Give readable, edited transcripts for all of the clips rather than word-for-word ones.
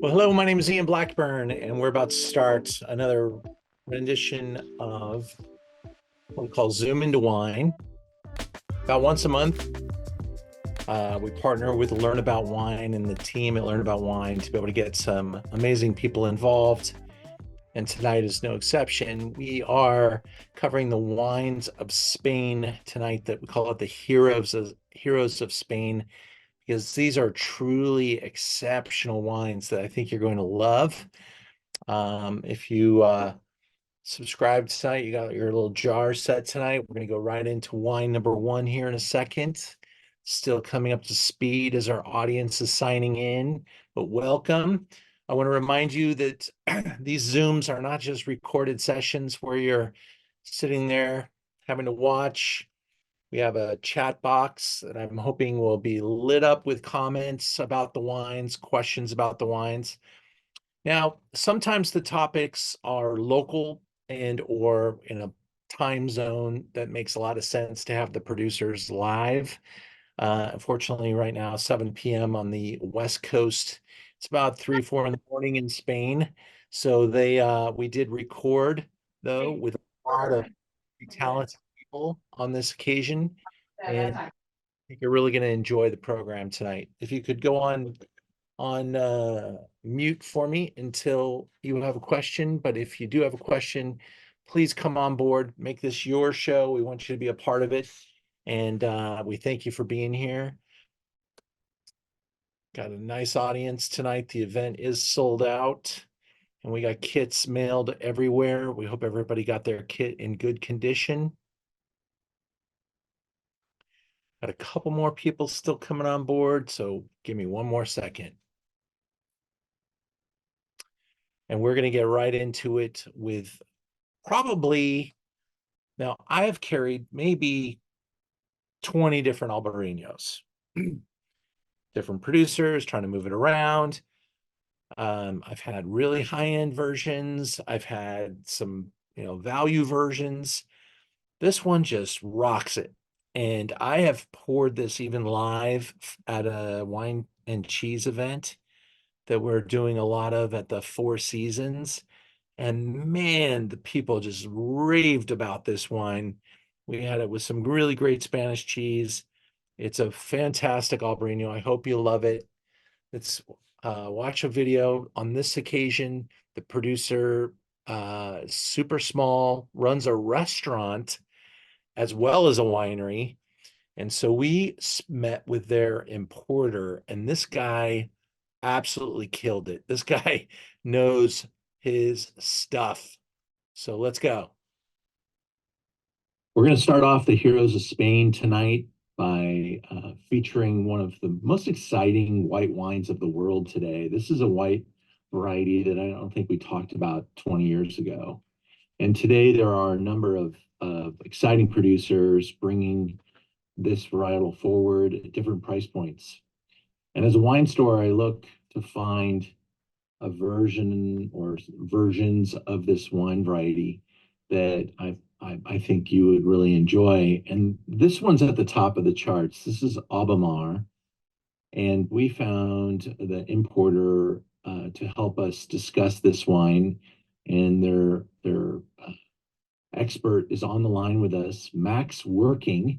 Well, hello, my name is Ian Blackburn, and we're about to start another rendition of what we call Zoom into Wine. About once a month, we partner with Learn About Wine and the team at Learn About Wine to be able to get some amazing people involved. And tonight is no exception. We are covering the wines of Spain tonight that we call it the Heroes of Spain, because these are truly exceptional wines that I think you're going to love. If you subscribe tonight, you got your little jar set tonight. We're going to go right into wine number one here in a second. Still coming up to speed as our audience is signing in, but welcome. I want to remind you that these Zooms are not just recorded sessions where you're sitting there having to watch. We have a chat box that I'm hoping will be lit up with comments about the wines, questions about the wines. Now, sometimes the topics are local and or in a time zone that makes a lot of sense to have the producers live. Unfortunately, right now, 7 p.m. on the West Coast. It's about 3, 4 in the morning in Spain. So we did record, though, with a lot of talented people on this occasion. And I think you're really going to enjoy the program tonight. If you could go on mute for me until you have a question. But if you do have a question, please come on board. Make this your show. We want you to be a part of it. And we thank you for being here. Got a nice audience tonight. The event is sold out, and we got kits mailed everywhere. We hope everybody got their kit in good condition. Got a couple more people still coming on board, so give me one more second. And we're going to get right into it with probably, now I have carried maybe 20 different Albariños. Different producers trying to move it around. I've had really high-end versions. I've had some, value versions. This one just rocks it. And I have poured this even live at a wine and cheese event that we're doing a lot of at the Four Seasons. And man, the people just raved about this wine. We had it with some really great Spanish cheese. It's a fantastic Albariño. I hope you love it. Let's watch a video. On this occasion, the producer, super small, runs a restaurant as well as a winery. And so we met with their importer, and this guy absolutely killed it. This guy knows his stuff. So let's go. We're going to start off the Heroes of Spain tonight by featuring one of the most exciting white wines of the world today. This is a white variety that I don't think we talked about 20 years ago. And today there are a number of exciting producers bringing this varietal forward at different price points. And as a wine store, I look to find a version or versions of this wine variety that I think you would really enjoy. And this one's at the top of the charts. This is ALBAMAR. And we found the importer to help us discuss this wine. And their expert is on the line with us, Max Working,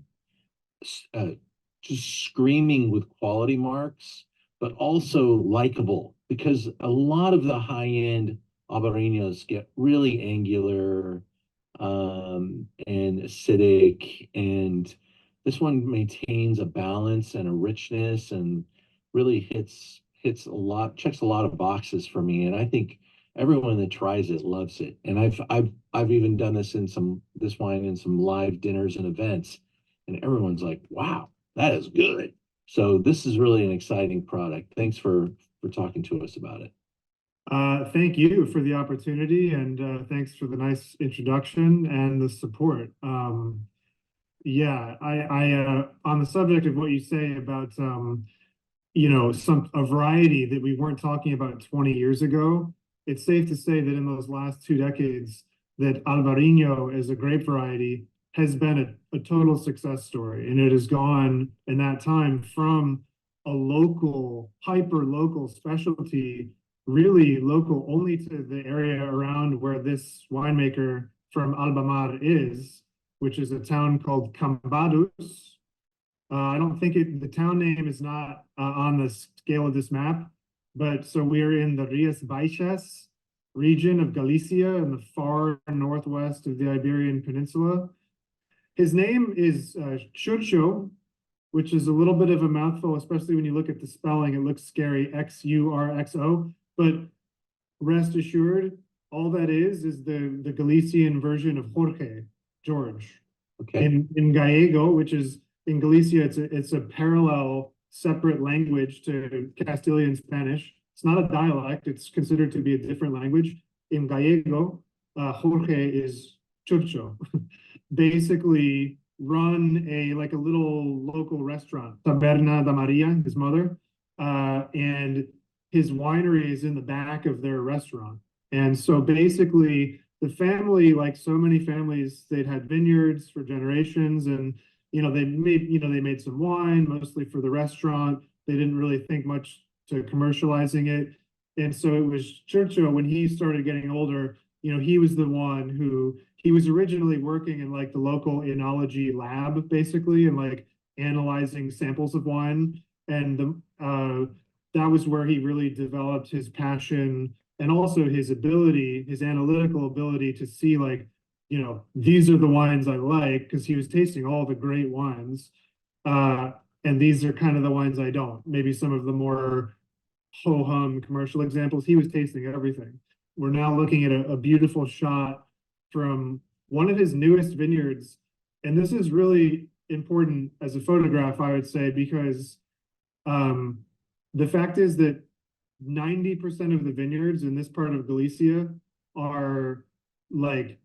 just screaming with quality marks, but also likable, because a lot of the high-end Albariños get really angular, and acidic, and this one maintains a balance and a richness and really hits a lot, checks a lot of boxes for me. And I think everyone that tries it loves it. And I've even done this wine in some live dinners and events, and everyone's like, wow, that is good. So this is really an exciting product. Thanks for talking to us about it. Thank you for the opportunity, and thanks for the nice introduction and the support. Yeah, I on the subject of what you say about a variety that we weren't talking about 20 years ago, it's safe to say that in those last 2 decades that Albariño as a grape variety has been a total success story, and it has gone in that time from a local, hyper local specialty really local only to the area around where this winemaker from ALBAMAR is, which is a town called Cambados. I don't think the town name is not on the scale of this map, but so we're in the RIAS BAIXAS region of Galicia in the far northwest of the Iberian Peninsula. His name is Xurxo, which is a little bit of a mouthful, especially when you look at the spelling. It looks scary, Xurxo, but rest assured, all that is the Galician version of Jorge, George. Okay. In Gallego, which is in Galicia, it's a parallel separate language to Castilian Spanish. It's not a dialect, it's considered to be a different language. In Gallego, Jorge is Churcho. Basically run a little local restaurant, Taberna da Maria, his mother, and his winery is in the back of their restaurant. And so basically the family, like so many families, they'd had vineyards for generations, and they made some wine mostly for the restaurant. They didn't really think much to commercializing it. And so it was Churchill, when he started getting older, he was the one who, he was originally working in the local enology lab, basically, and analyzing samples of wine. And that was where he really developed his passion and also his ability, his analytical ability to see these are the wines I like, because he was tasting all the great wines. And these are kind of the wines I don't. Maybe some of the more ho-hum commercial examples, he was tasting everything. We're now looking at a beautiful shot from one of his newest vineyards. And this is really important as a photograph, I would say, because the fact is that 90% of the vineyards in this part of Galicia are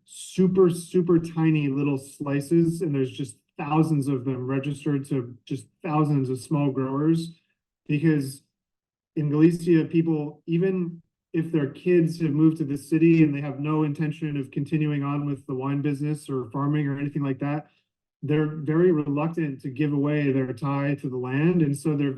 super, super tiny little slices, and there's just thousands of them registered to just thousands of small growers. Because in Galicia, people, even if their kids have moved to the city and they have no intention of continuing on with the wine business or farming or anything like that, they're very reluctant to give away their tie to the land. And so they're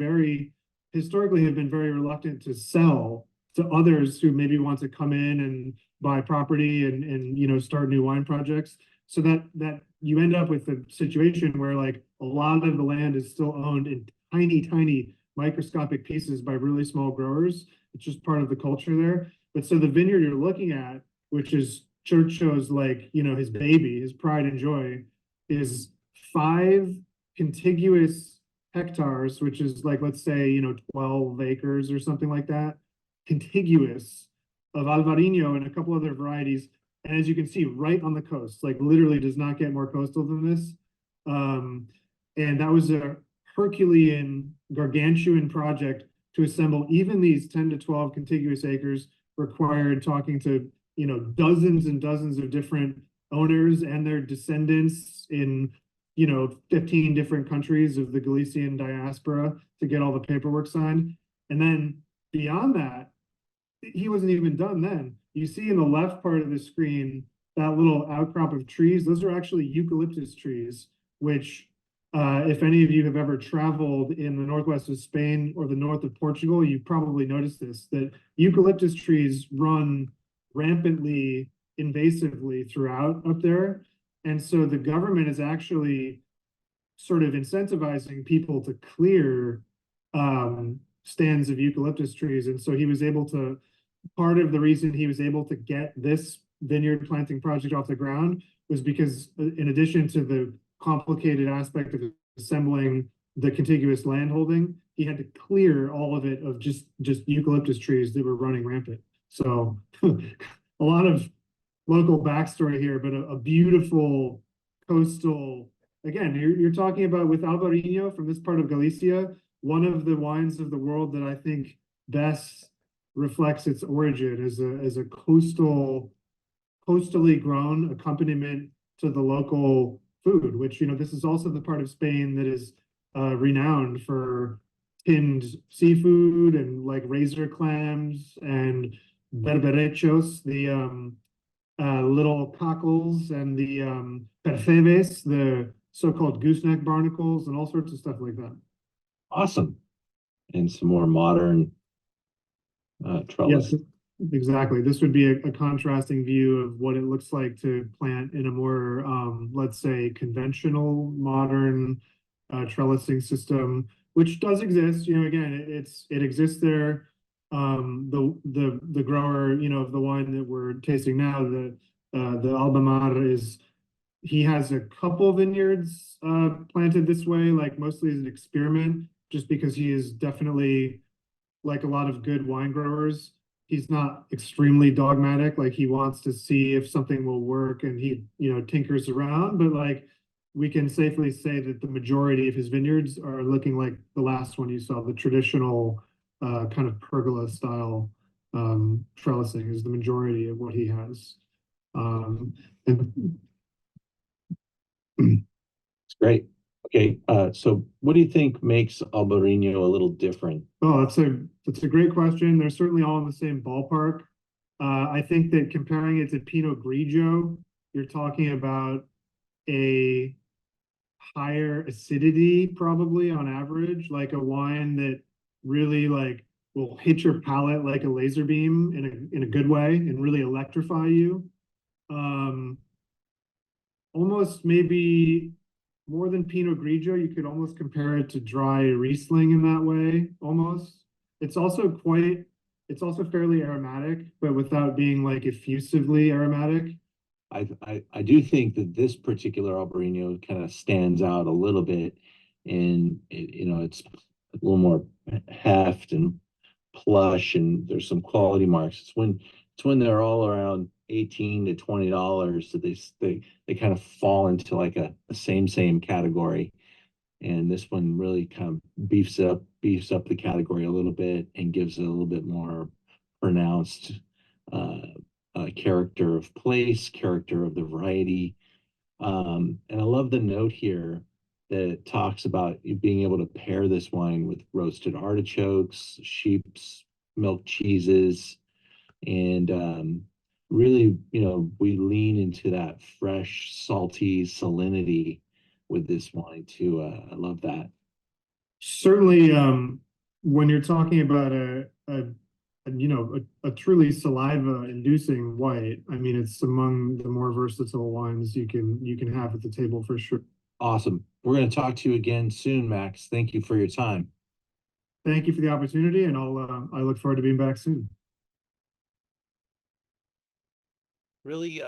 historically have been very reluctant to sell to others who maybe want to come in and buy property and start new wine projects. So that you end up with a situation where a lot of the land is still owned in tiny microscopic pieces by really small growers. It's just part of the culture there. But so the vineyard you're looking at, which is Churchill's his baby, his pride and joy, is 5 contiguous hectares, which is let's say 12 acres or something like that, contiguous, of Albarino and a couple other varieties. And as you can see, right on the coast, literally does not get more coastal than this. And that was a Herculean, gargantuan project to assemble even these 10 to 12 contiguous acres. Required talking to dozens and dozens of different owners and their descendants in 15 different countries of the Galician diaspora to get all the paperwork signed. And then beyond that, he wasn't even done then. You see in the left part of the screen, that little outcrop of trees, those are actually eucalyptus trees, which if any of you have ever traveled in the northwest of Spain or the north of Portugal, you probably noticed this, that eucalyptus trees run rampantly, invasively throughout up there. And so the government is actually sort of incentivizing people to clear stands of eucalyptus trees. And so he was able to, part of the reason he was able to get this vineyard planting project off the ground was because in addition to the complicated aspect of assembling the contiguous landholding, he had to clear all of it of just eucalyptus trees that were running rampant. So a lot of local backstory here, but a beautiful coastal, again, you're talking about with Albarino from this part of Galicia, one of the wines of the world that I think best reflects its origin as a coastally grown accompaniment to the local food, which, this is also the part of Spain that is renowned for tinned seafood and razor clams and berberechos, the little cockles, and the percebes, the so-called gooseneck barnacles, and all sorts of stuff like that. Awesome. And some more modern Yes, trellis. exactly. This would be a contrasting view of what it looks like to plant in a more, let's say, conventional, modern trellising system, which does exist. You know, again, it exists there. The grower, you know, of the wine that we're tasting now, the ALBAMAR is, he has a couple vineyards planted this way, like mostly as an experiment, just because he is definitely, like a lot of good wine growers, he's not extremely dogmatic. Like he wants to see if something will work, and he, you know, tinkers around. But like we can safely say that the majority of his vineyards are looking like the last one you saw, the traditional kind of pergola style trellising is the majority of what he has. And It's great. Okay, so what do you think makes Albarino a little different? Oh, that's a great question. They're certainly all in the same ballpark. I think that comparing it to Pinot Grigio, you're talking about a higher acidity probably on average, like a wine that really like will hit your palate like a laser beam in a good way and really electrify you. Um, Almost maybe more than Pinot Grigio, you could almost compare it to dry Riesling in that way, almost. It's also quite, it's also fairly aromatic, but without being like effusively aromatic. I do think that this particular Albarino kind of stands out a little bit, and you know, it's a little more heft and plush, and there's some quality marks. It's when they're all around $18 to $20 that they kind of fall into like a same category. And this one really kind of beefs up the category a little bit and gives it a little bit more pronounced uh, character of place, character of the variety. And I love the note here that talks about you being able to pair this wine with roasted artichokes, sheep's milk cheeses, and really, you know, we lean into that fresh, salty salinity with this wine too. I love that. Certainly, when you're talking about you know, a truly saliva-inducing white, I mean, it's among the more versatile wines you can have at the table for sure. Awesome. We're going to talk to you again soon, Max. Thank you for your time. Thank you for the opportunity, and I look forward to being back soon. Really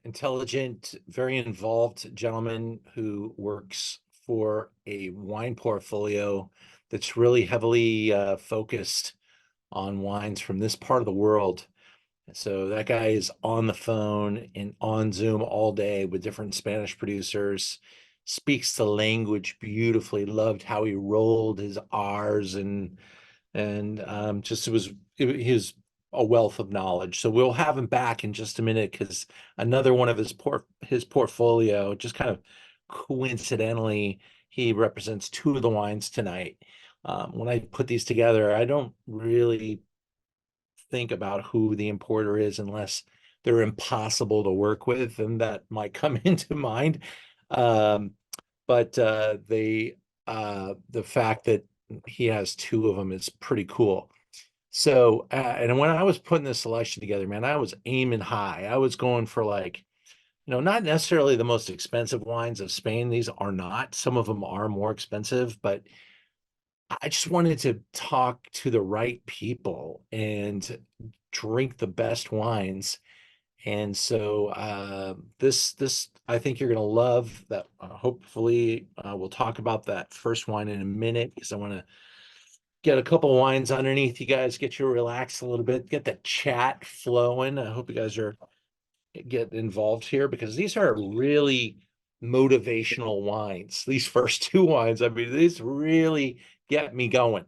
intelligent, very involved gentleman who works for a wine portfolio that's really heavily focused on wines from this part of the world. So that guy is on the phone and on Zoom all day with different Spanish producers, speaks the language beautifully, loved how he rolled his R's and just he was a wealth of knowledge. So we'll have him back in just a minute because another one of his portfolio, just kind of coincidentally, he represents two of the wines tonight. When I put these together, I don't really think about who the importer is unless they're impossible to work with, and that might come into mind. But the fact that he has two of them is pretty cool. So, and when I was putting this selection together, man, I was aiming high. I was going for like, you know, not necessarily the most expensive wines of Spain. These are not. Some of them are more expensive, but I just wanted to talk to the right people and drink the best wines. And so this I think you're gonna love that. Hopefully, we'll talk about that first wine in a minute because I want to get a couple wines underneath you guys, get you relaxed a little bit, get the chat flowing. I hope you guys are get involved here because these are really motivational wines. These first two wines, I mean, these really get me going.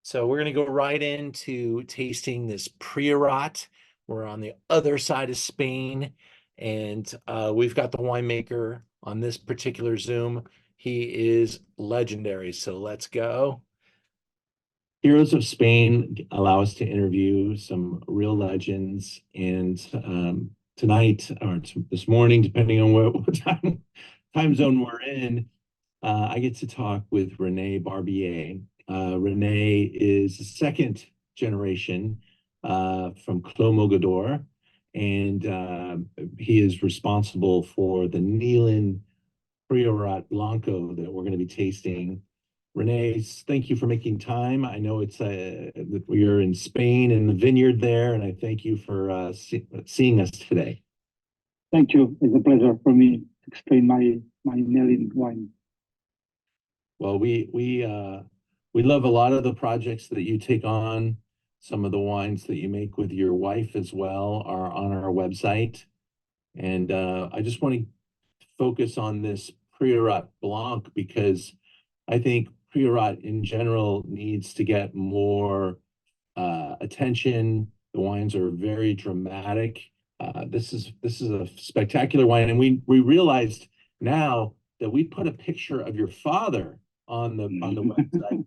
So we're going to go right into tasting this PRIORAT. We're on the other side of Spain, and we've got the winemaker on this particular Zoom. He is legendary. So let's go. Heroes of Spain allow us to interview some real legends, and tonight or this morning, depending on what time zone we're in, I get to talk with Renee Barbier. Renee is the second generation from CLOS MOGADOR, and he is responsible for the NELIN PRIORAT BLANCO that we're going to be tasting. Renee, thank you for making time. I know it's that we're in Spain in the vineyard there, and I thank you for seeing us today. Thank you. It's a pleasure for me to explain my NELIN wine. Well, we love a lot of the projects that you take on. Some of the wines that you make with your wife as well are on our website. And I just want to focus on this PRIORAT Blanc because I think PRIORAT in general needs to get more attention. The wines are very dramatic. This is a spectacular wine, and we realized now that we put a picture of your father on the website,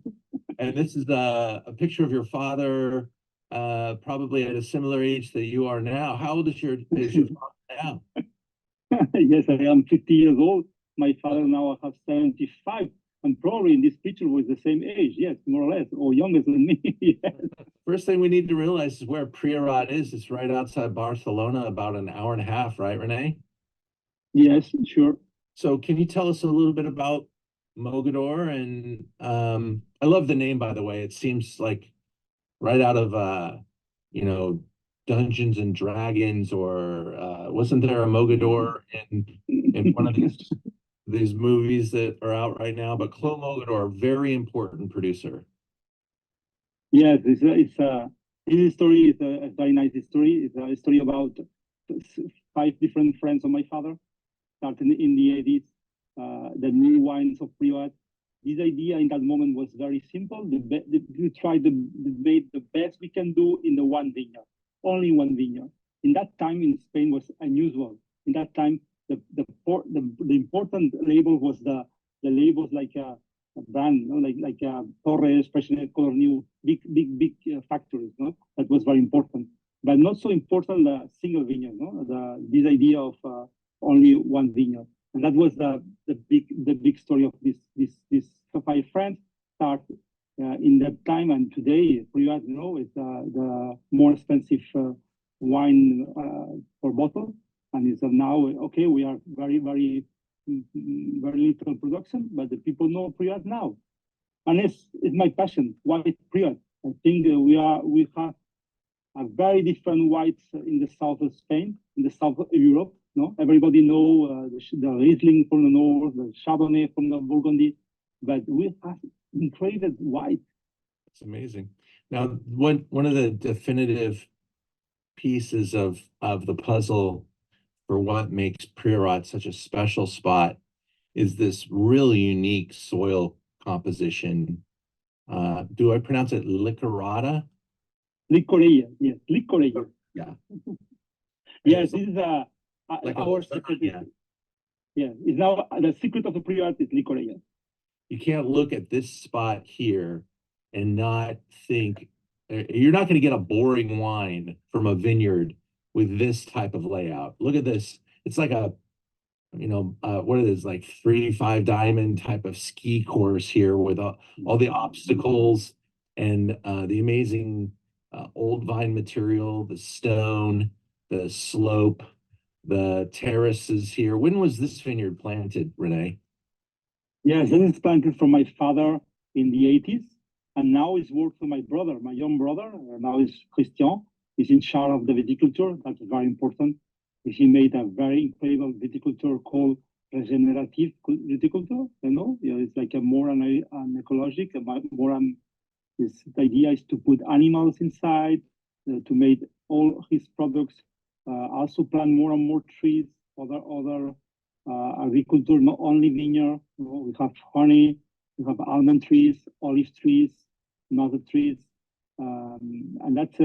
and this is a picture of your father, probably at a similar age that you are now. How old is your father now? Yes, I am 50 years old. My father now has 75, and probably in this picture was the same age. Yes, more or less, or younger than me. Yes. First thing we need to realize is where PRIORAT is. It's right outside Barcelona, about an hour and a half, right, Renee? Yes, sure. So can you tell us a little bit about Mogador? And I love the name, by the way. It seems like right out of Dungeons and Dragons, or wasn't there a Mogador in one of these movies that are out right now? But CLOS MOGADOR, very important producer. Yes, this story is a very nice story. It's a story about 5 different friends of my father, starting in the 80s, the new wines of PRIORAT. This idea in that moment was very simple. We tried to make the best we can do in the one vineyard, only one vineyard. In that time in Spain was unusual. In that time, the important label was the labels like a brand, like Torres, President, Color New, big factories. No, that was very important, but not so important the single vineyard. No, this idea of only one vineyard, and that was the big story of this 5 friends start in that time. And today, PRIORAT, is the more expensive wine per bottle, and it's now okay. We are very little production, but the people know PRIORAT now, and it's my passion. Why PRIORAT? I think we have a very different whites in the south of Spain, in the south of Europe. No, everybody know the Riesling from the north, the Chardonnay from the Burgundy, but we have incredible white. It's amazing. Now, one of the definitive pieces of the puzzle for what makes PRIORAT such a special spot is this really unique soil composition. Do I pronounce it Licorata? Licorella, yes, Licorella. Yeah. Yes, this is our secret. Yeah. Yeah, it's now the secret of the PRIORAT is Licorella. You can't look at this spot here and not think, you're not going to get a boring wine from a vineyard with this type of layout. Look at this. It's like a, what it is, like 3-5 diamond type of ski course here with all the obstacles and the amazing old vine material, the stone, the slope, the terraces here. When was this vineyard planted, Renee? Yes, this is planted from my father in the 80s, and now it's worked for my brother, my young brother. Now is Christian. He's in charge of the viticulture. That's very important. He made a very incredible viticulture called regenerative viticulture. It's like a more an ecological, the idea is to put animals inside, to make all his products. Also plant more and more trees, other agriculture, not only vineyard. We have honey, we have almond trees, olive trees, nut trees, and that's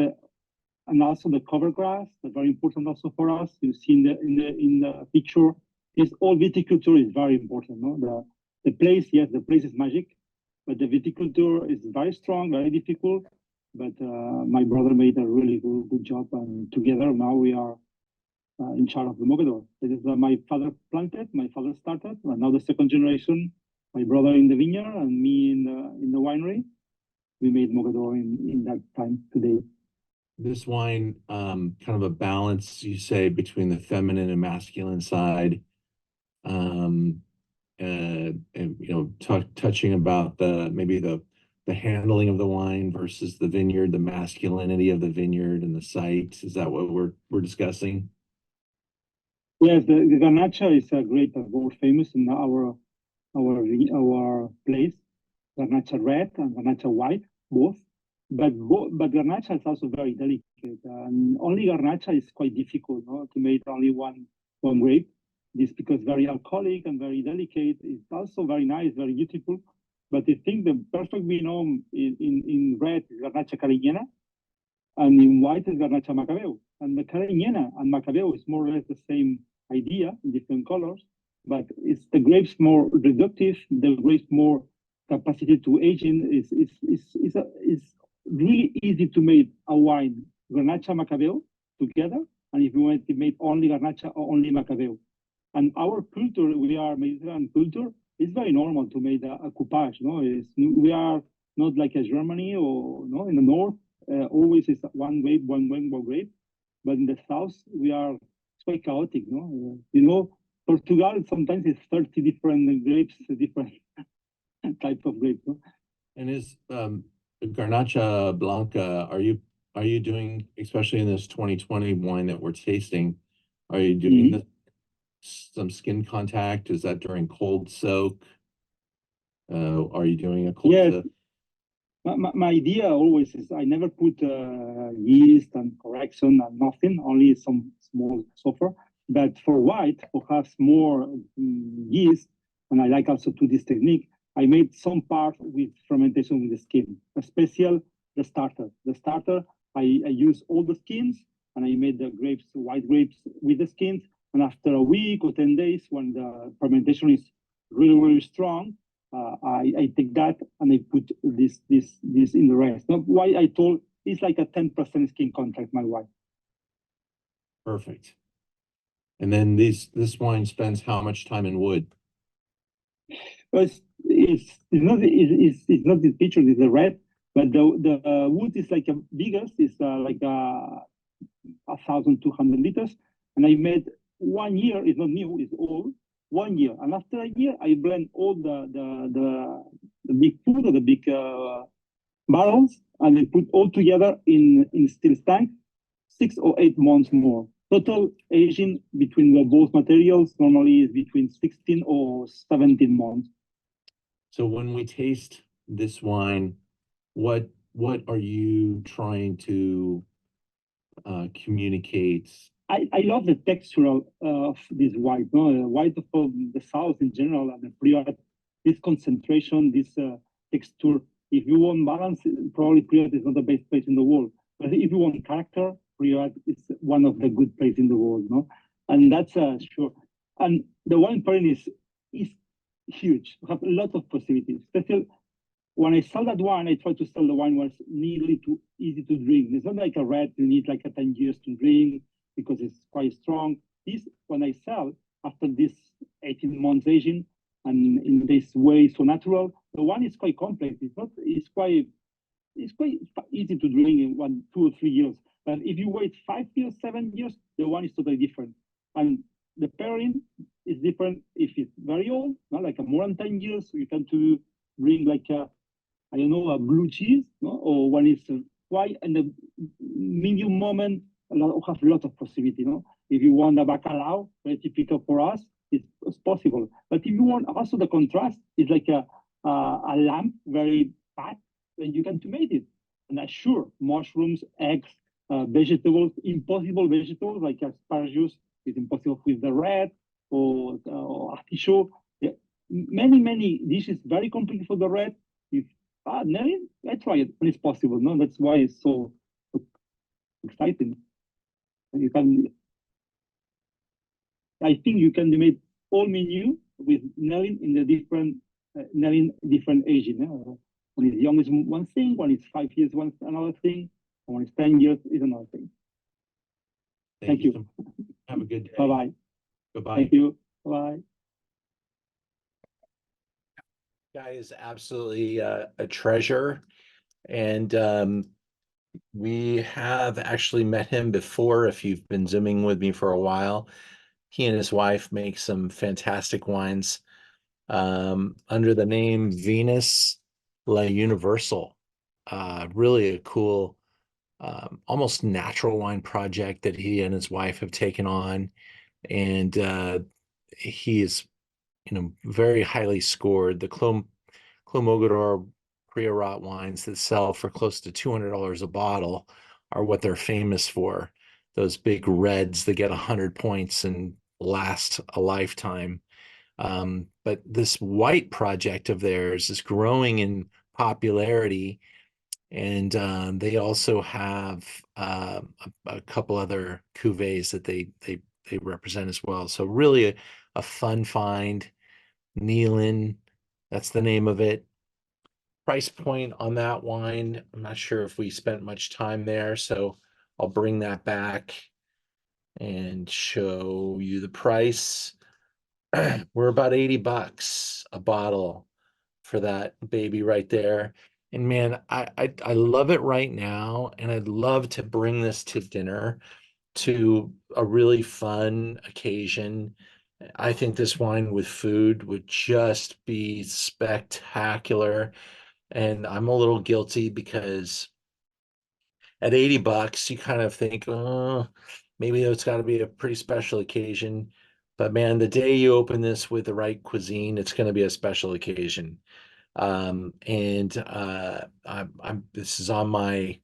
and also the cover grass. That's very important also for us. You see in the picture, this all viticulture is very important. No, the place, yes, the place is magic, but the viticulture is very strong, very difficult. But my brother made a really good job, and together now we are in charge of the Mogador. This is my father planted, my father started, and now the second generation, my brother in the vineyard and me in the winery. we made Mogador in that time today. This wine, kind of a balance, you say, between the feminine and masculine side. And you know, touching about maybe the handling of the wine versus the vineyard, the masculinity of the vineyard and the site. Is that what we're discussing? Yes, the Garnacha is a great, world famous in our place. Garnacha red and Garnacha white, both. But Garnacha is also very delicate. And only Garnacha is quite difficult, no, to make only one grape. This because very alcoholic and very delicate. It's also very nice, very beautiful. But I think the perfect Vinum in red is Garnacha Carignana, and in white is Garnacha Macabeo. And the Carignana and Macabeo is more or less the same idea in different colors, but it's the grapes more reductive, the grapes more capacity to aging. Is really easy to make a wine Garnacha Macabeo together, and if you want to make only Garnacha or only Macabeo. And our culture, we are Mediterranean culture, it's very normal to make a coupage. No, we are not like a Germany or no in the north. Always is one grape, one grape. But in the south, it's quite chaotic. No, you know, Portugal sometimes it's 30 different grapes, different type of grapes. No? And is Garnacha Blanca, are you doing, especially in this 2020 wine that we're tasting, are you doing some skin contact? Is that during cold soak? Are you doing a cold soak? My idea always is I never put yeast and correction and nothing, only some small sulfur. But for white, who has more yeast, and I like also to this technique, I made some part with fermentation with the skin, especially the starter. The starter, I use all the skins, and I made the grapes, white grapes with the skins. And after a week or 10 days, when the fermentation is really, really strong, I take that and I put this in the rest. Now, why I told it's like a 10% skin contact, my wife. Perfect. And then this wine spends how much time in wood? Well, it's not this picture, it's the red, but the wood is like a biggest, it's like 1,200 liters, and I made 1 year. It's not new, it's old. 1 year, and after a year, I blend all the big food or the big barrels, and I put all together in steel tank. 6 or 8 months more. Total aging between both materials normally is between 16 or 17 months. So when we taste this wine, what are you trying to communicate? I love the texture of this white, no? White of the south in general, and the PRIORAT, this concentration, this texture. If you want balance, probably PRIORAT is not the best place in the world. But if you want character, PRIORAT is one of the good places in the world, no? And that's sure. And the wine pairing is huge. We have a lot of possibilities. Especially when I sell that wine, I try to sell the wine was nearly too easy to drink. It's not like a red, you need like 10 years to drink because it's quite strong. This, when I sell, after this 18 months aging, and in this way so natural, the wine is quite complex. It's quite easy to drink in 1, 2 or 3 years. But if you wait 5 years, 7 years, the wine is totally different. And the pairing is different if it's very old, not like a more than 10 years. You can to bring like a blue cheese, no? Or when it's quite in the medium moment, have a lot of possibility, no? If you want a bacalao, very typical for us, it's possible. But if you want also the contrast, it's like a lamb, very fat, then you can make it. And sure, mushrooms, eggs, vegetables, impossible vegetables like asparagus is impossible with the red or artichoke. Yeah. Many dishes very complicated for the red. If NELIN, I try it when it's possible. No, that's why it's so exciting. You can, I think you can make all menu with NELIN in the different NELIN different aging. When it's young is one thing, when it's 5 years, one another thing, and when it's 10 years is another thing. Thank you. Have a good day. Bye-bye. Goodbye. Thank you. Bye. Guy is absolutely a treasure. And we have actually met him before. If you've been Zooming with me for a while, he and his wife make some fantastic wines under the name Venus La Universal. Really a cool, almost natural wine project that he and his wife have taken on. And he is, very highly scored. The MOGADOR PRIORAT wines that sell for close to $200 a bottle are what they're famous for. Those big reds that get 100 points and last a lifetime. But this white project of theirs is growing in popularity, and they also have a couple other cuvées that they represent as well. So really a fun find. NELIN, that's the name of it. Price point on that wine, I'm not sure if we spent much time there, so I'll bring that back and show you the price. We're about $80 a bottle for that baby right there. And man, I love it right now, and I'd love to bring this to dinner, to a really fun occasion. I think this wine with food would just be spectacular. And I'm a little guilty because at $80, you kind of think, oh, maybe it's got to be a pretty special occasion. But man, the day you open this with the right cuisine, it's going to be a special occasion. And this is on my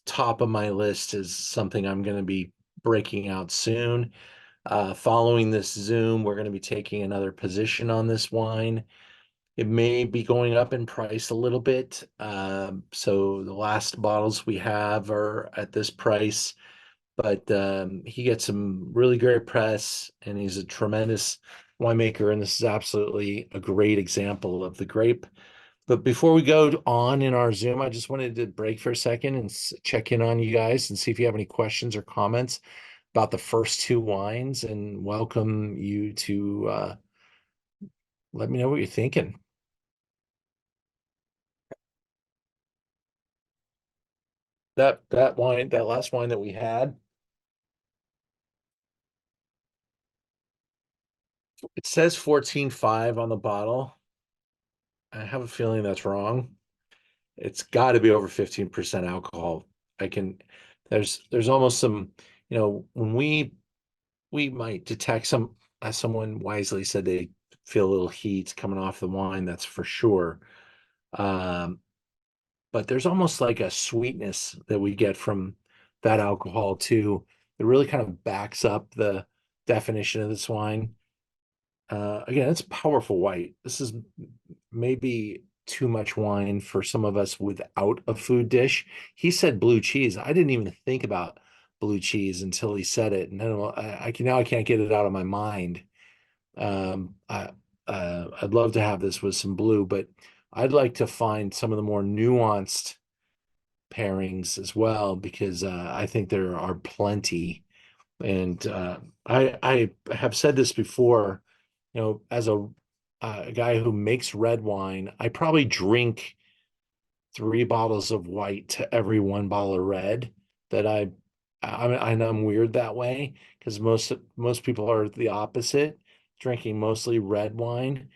top of my list, is something I'm going to be breaking out soon. Following this Zoom, we're going to be taking another position on this wine. It may be going up in price a little bit. So the last bottles we have are at this price, but he gets some really great press, and he's a tremendous winemaker. And this is absolutely a great example of the grape. But before we go on in our Zoom, I just wanted to break for a second and check in on you guys and see if you have any questions or comments about the first two wines, and welcome you to let me know what you're thinking. That wine, that last wine that we had, it says 14.5 on the bottle. I have a feeling that's wrong. It's got to be over 15% alcohol. There's almost some, when we might detect some, as someone wisely said, they feel a little heat coming off the wine, that's for sure. But there's almost like a sweetness that we get from that alcohol too, that really kind of backs up the definition of this wine. Again, it's powerful white. This is maybe too much wine for some of us without a food dish. He said blue cheese. I didn't even think about blue cheese until he said it, and then I can't get it out of my mind. I'd love to have this with some blue, but I'd like to find some of the more nuanced pairings as well, because I think there are plenty. And I have said this before, as a guy who makes red wine, I probably drink 3 bottles of white to every 1 bottle of red. That I'm weird that way, because most people are the opposite, drinking mostly red wine.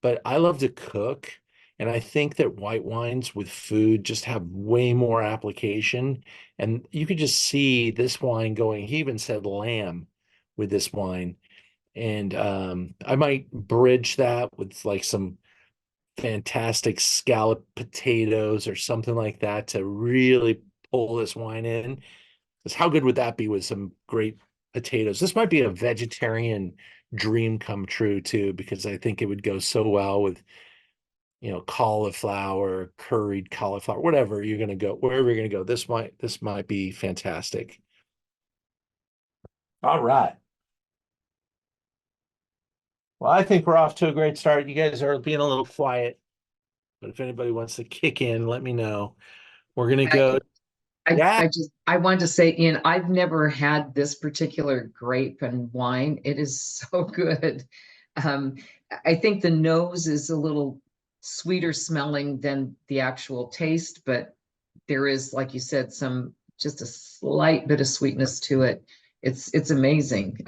But I love to cook, and I think that white wines with food just have way more application. And you could just see this wine going. He even said lamb with this wine. And I might bridge that with like some fantastic scalloped potatoes or something like that to really pull this wine in. Because how good would that be with some great potatoes? This might be a vegetarian dream come true too, because I think it would go so well with, cauliflower, curried cauliflower, whatever you're gonna go, wherever you're gonna go. This might be fantastic. All right. Well, I think we're off to a great start. You guys are being a little quiet, but if anybody wants to kick in, let me know. We're gonna go. Yeah. I wanted to say, Ian, I've never had this particular grape and wine. It is so good. I think the nose is a little sweeter smelling than the actual taste, but there is, like you said, just a slight bit of sweetness to it. It's amazing.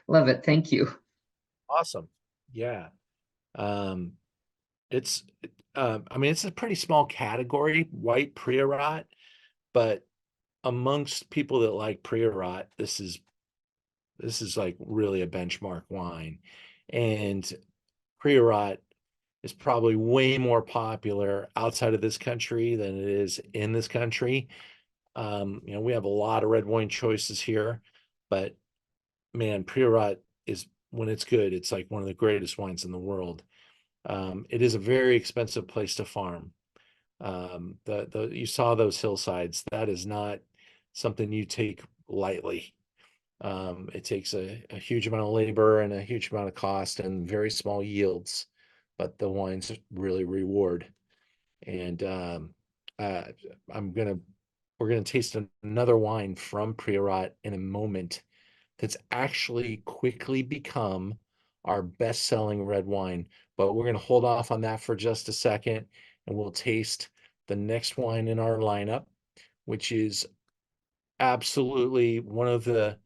Love it. Thank you. Awesome. Yeah. Um, it's, I mean, it's a pretty small category, white PRIORAT, but amongst people that like PRIORAT, this is like really a benchmark wine. And PRIORAT is probably way more popular outside of this country than it is in this country. You know, we have a lot of red wine choices here, but man, PRIORAT is, when it's good, it's like one of the greatest wines in the world. It is a very expensive place to farm. You saw those hillsides. That is not something you take lightly. It takes a huge amount of labor and a huge amount of cost and very small yields, but the wines really reward. And we're gonna taste another wine from PRIORAT in a moment that's actually quickly become our best-selling red wine. But we're gonna hold off on that for just a second, and we'll taste the next wine in our lineup, which is absolutely one of the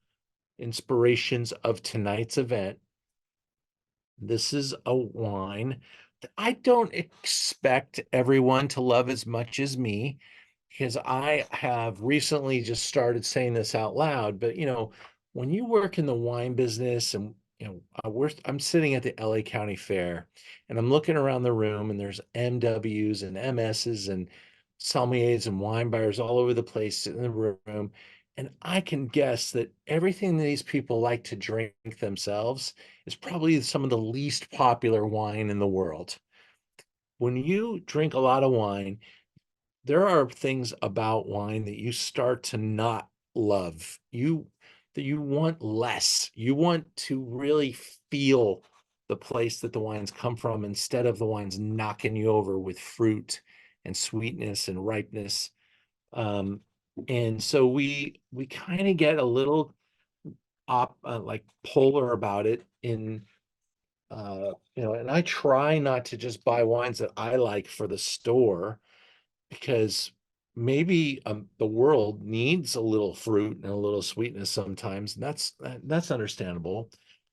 inspirations of tonight's event. This is a wine that I don't expect everyone to love as much as me, because I have recently just started saying this out loud. But you know, when you work in the wine business, and you know, I'm sitting at the LA County Fair, and I'm looking around the room, and there's MWs and MSs and sommeliers and wine buyers all over the place in the room. And I can guess that everything these people like to drink themselves is probably some of the least popular wine in the world. When you drink a lot of wine, there are things about wine that you start to not love. That you want less. You want to really feel the place that the wines come from, instead of the wines knocking you over with fruit and sweetness and ripeness. And so we kind of get a little like polar about it in you know, and I try not to just buy wines that I like for the store, because maybe the world needs a little fruit and a little sweetness sometimes, and that's understandable.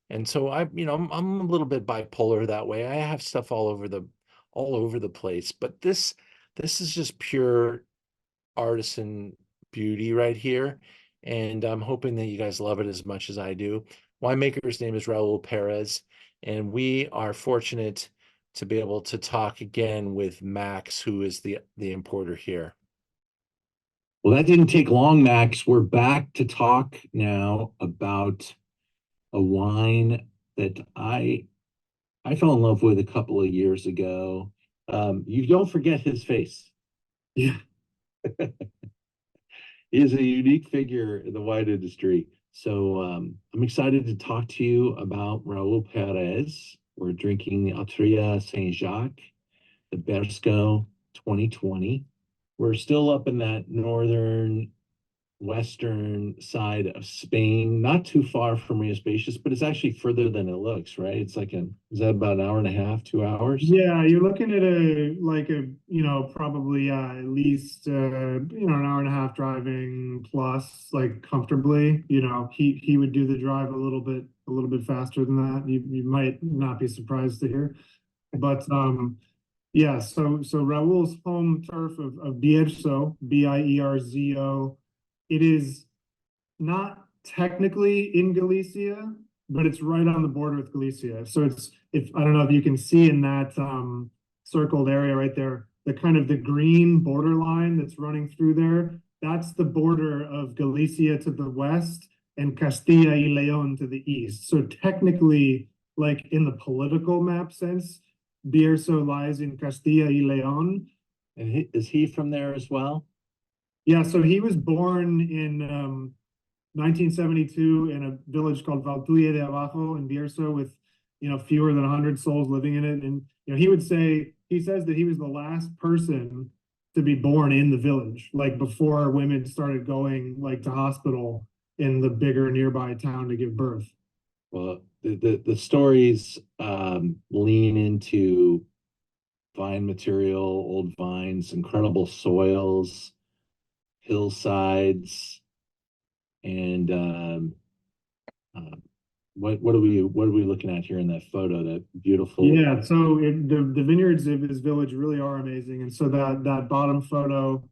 And so you know, I'm a little bit bipolar that way. I have stuff all over the place, but this is just pure artisan beauty right here, and I'm hoping that you guys love it as much as I do. Winemaker's name is Raul Perez, and we are fortunate to be able to talk again with Max, who is the importer here. Well, that didn't take long, Max. We're back to talk now about a wine that I fell in love with a couple of years ago. You don't forget his face. Yeah. He is a unique figure in the wine industry. So I'm excited to talk to you about Raul Perez. We're drinking the ULTREIA Saint Jacques, the Bersco 2020. We're still up in that northern western side of Spain, not too far from Rias, but it's actually further than it looks, right? It's like is that about an hour and a half, 2 hours? Yeah, you're looking at you know, probably at least you know, an hour and a half driving plus, like comfortably. You know, he would do the drive a little bit faster than that. You might not be surprised to hear. But yeah, so Raul's home turf of Bierzo, Bierzo. It is not technically in Galicia, but it's right on the border with Galicia. So I don't know if you can see in that circled area right there, the kind of the green borderline that's running through there. That's the border of Galicia to the west and Castilla y León to the east. So technically, like in the political map sense, Bierzo lies in Castilla y León. And is he from there as well? Yeah, so he was born in 1972 in a village called Valtuye de Abajo in Bierzo, with, you know, fewer than 100 souls living in it. And, you know, he says that he was the last person to be born in the village, like before women started going like to hospital in the bigger nearby town to give birth. Well, the stories lean into vine material, old vines, incredible soils, hillsides, and what are we looking at here in that photo? That beautiful. Yeah, so the vineyards of his village really are amazing, and so that bottom photo,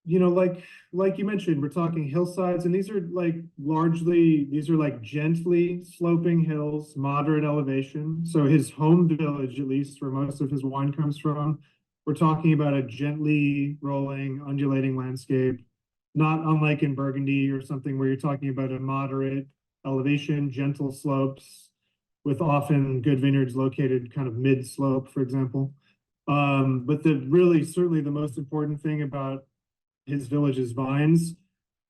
you know, like you mentioned, we're talking hillsides, and these are like gently sloping hills, moderate elevation. So his home village, at least where most of his wine comes from, we're talking about a gently rolling, undulating landscape, not unlike in Burgundy or something where you're talking about a moderate elevation, gentle slopes, with often good vineyards located kind of mid-slope, for example. But certainly the most important thing about his village's vines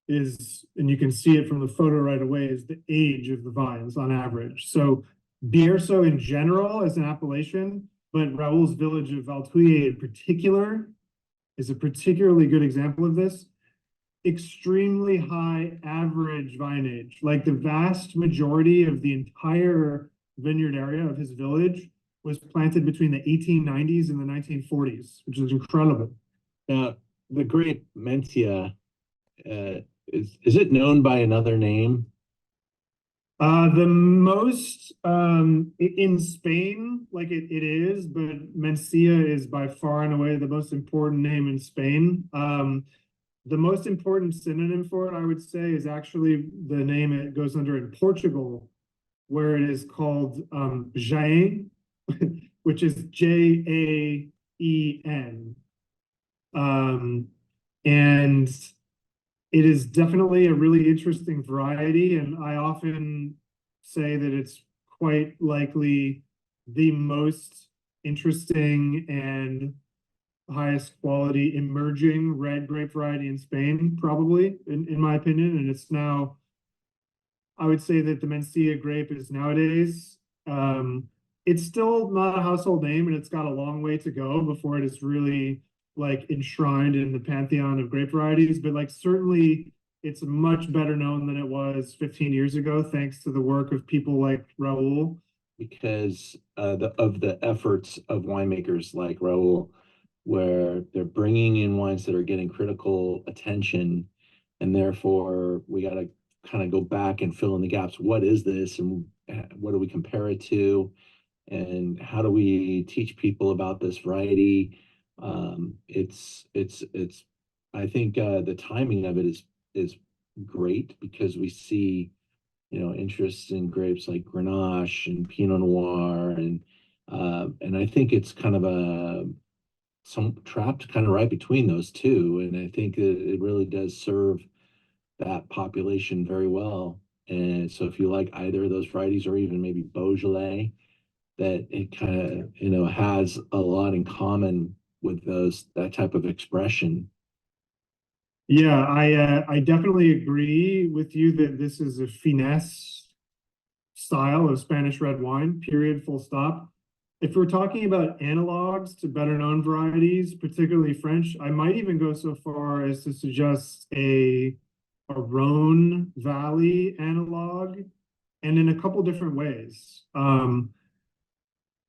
is, and you can see it from the photo right away, is the age of the vines on average. So BIERZO in general as an appellation, but Raul's village of Altuye in particular is a particularly good example of this. Extremely high average vine age. Like the vast majority of the entire vineyard area of his village was planted between the 1890s and the 1940s, which is incredible. Now, the grape Mencia, is it known by another name? The most in Spain, like it is, but Mencia is by far and away the most important name in Spain. The most important synonym for it, I would say, is actually the name it goes under in Portugal, where it is called Jaén, which is Jaen. And it is definitely a really interesting variety, and I often say that it's quite likely the most interesting and highest quality emerging red grape variety in Spain, probably, in my opinion. And it's now, I would say that the Mencia grape is nowadays, it's still not a household name, and it's got a long way to go before it is really like enshrined in the pantheon of grape varieties, but like certainly it's much better known than it was 15 years ago, thanks to the work of people like Raul. Because of the efforts of winemakers like Raul, where they're bringing in wines that are getting critical attention, and therefore we got to kind of go back and fill in the gaps. What is this, and what do we compare it to, and how do we teach people about this variety? It's I think the timing of it is great, because we see, you know, interest in grapes like Grenache and Pinot Noir, and I think it's kind of some trapped kind of right between those two, and I think it really does serve that population very well. And so if you like either of those varieties, or even maybe Beaujolais, that it kind of, you know, has a lot in common with that type of expression. Yeah, I definitely agree with you that this is a finesse style of Spanish red wine, period, full stop. If we're talking about analogs to better known varieties, particularly French, I might even go so far as to suggest a Rhone Valley analog, and in a couple different ways. I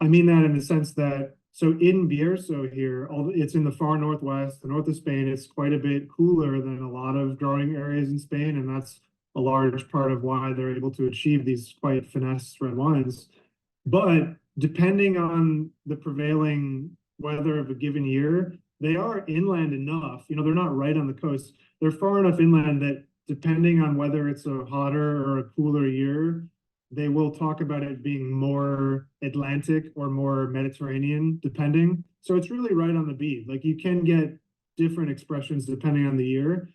mean that in the sense that, so in BIERZO here, it's in the far northwest, the north of Spain. It's quite a bit cooler than a lot of growing areas in Spain, and that's a large part of why they're able to achieve these quite finesse red wines. But depending on the prevailing weather of a given year, they are inland enough. You know, they're not right on the coast. They're far enough inland that depending on whether it's a hotter or a cooler year, they will talk about it being more Atlantic or more Mediterranean, depending. So it's really right on the beat. Like you can get different expressions depending on the year.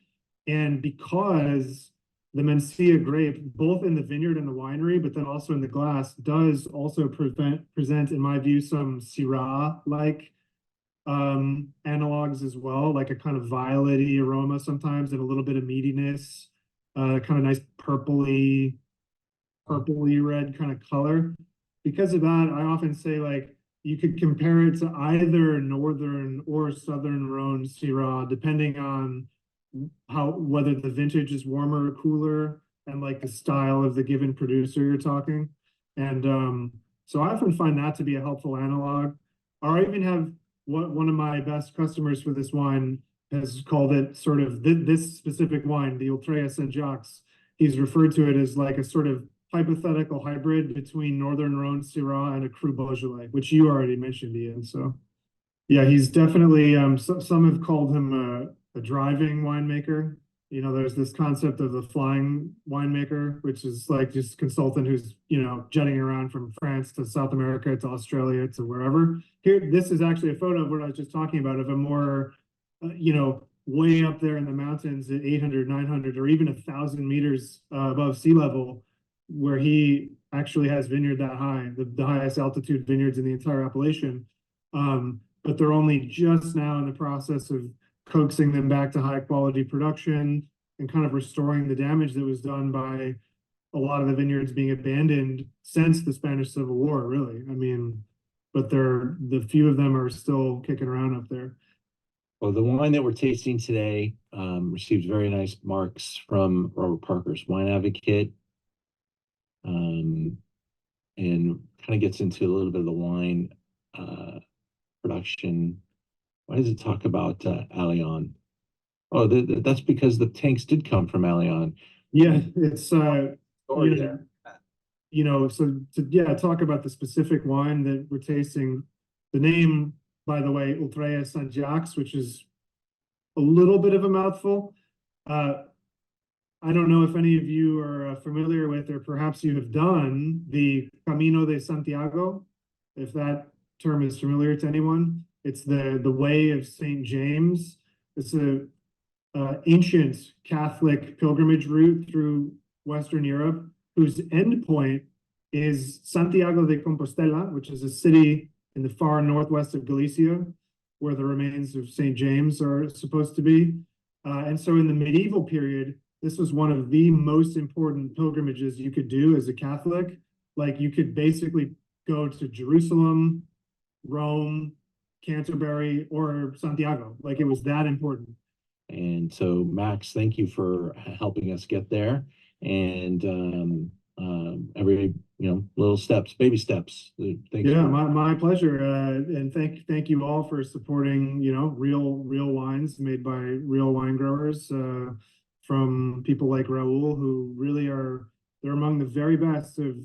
And because the Mencia grape, both in the vineyard and the winery, but then also in the glass, does also present, in my view, some Syrah-like analogs as well, like a kind of violet-y aroma sometimes, and a little bit of meatiness, kind of nice purpley red kind of color. Because of that, I often say, like, you could compare it to either northern or southern Rhone Syrah, depending on whether the vintage is warmer or cooler, and like the style of the given producer you're talking. And so I often find that to be a helpful analog. or I even have one of my best customers for this wine has called it sort of this specific wine, the ULTREIA Saint Jacques. He's referred to it as like a sort of hypothetical hybrid between Northern Rhone Syrah and a Cru Beaujolais, which you already mentioned, Ian. So yeah, he's definitely, some have called him a driving winemaker. You know, there's this concept of the flying winemaker, which is like just a consultant who's, you know, jetting around from France to South America to Australia to wherever. Here, this is actually a photo of what I was just talking about, of a more, you know, way up there in the mountains at 800, 900, or even 1,000 meters above sea level, where he actually has vineyard that high, the highest altitude vineyards in the entire appellation. But they're only just now in the process of coaxing them back to high quality production and kind of restoring the damage that was done by a lot of the vineyards being abandoned since the Spanish Civil War, really. I mean, but the few of them are still kicking around up there. Well, the wine that we're tasting today received very nice marks from Robert Parker's Wine Advocate, and kind of gets into a little bit of the wine production. Why does it talk about ALIÓN? Oh, that's because the tanks did come from ALIÓN. Yeah, it's you know, so to talk about the specific wine that we're tasting. The name, by the way, ULTREIA Saint Jacques, which is a little bit of a mouthful. I don't know if any of you are familiar with, or perhaps you have done the Camino de Santiago, if that term is familiar to anyone. It's the way of St. James. It's a ancient Catholic pilgrimage route through Western Europe, whose endpoint is Santiago de Compostela, which is a city in the far northwest of Galicia, where the remains of St. James are supposed to be. And so in the medieval period, this was one of the most important pilgrimages you could do as a Catholic. Like, you could basically go to Jerusalem, Rome, Canterbury, or Santiago. Like, it was that important. And so, Max, thank you for helping us get there. And every, you know, little steps, baby steps. Thanks. Yeah, my pleasure. And thank you all for supporting, you know, real wines made by real wine growers, from people like Raul, who really they're among the very best of.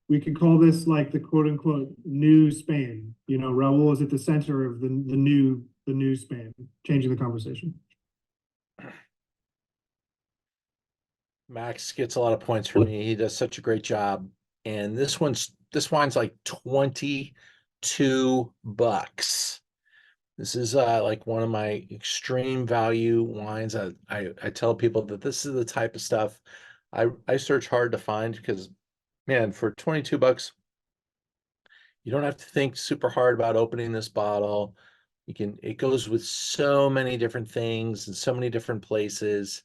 We could call this like the quote unquote new Spain. You know, Raul is at the center of the new Spain, changing the conversation. Max gets a lot of points for me. He does such a great job. And this wine's like $22. This is like one of my extreme value wines. I tell people that this is the type of stuff I search hard to find, because man, for $22, you don't have to think super hard about opening this bottle. It goes with so many different things and so many different places.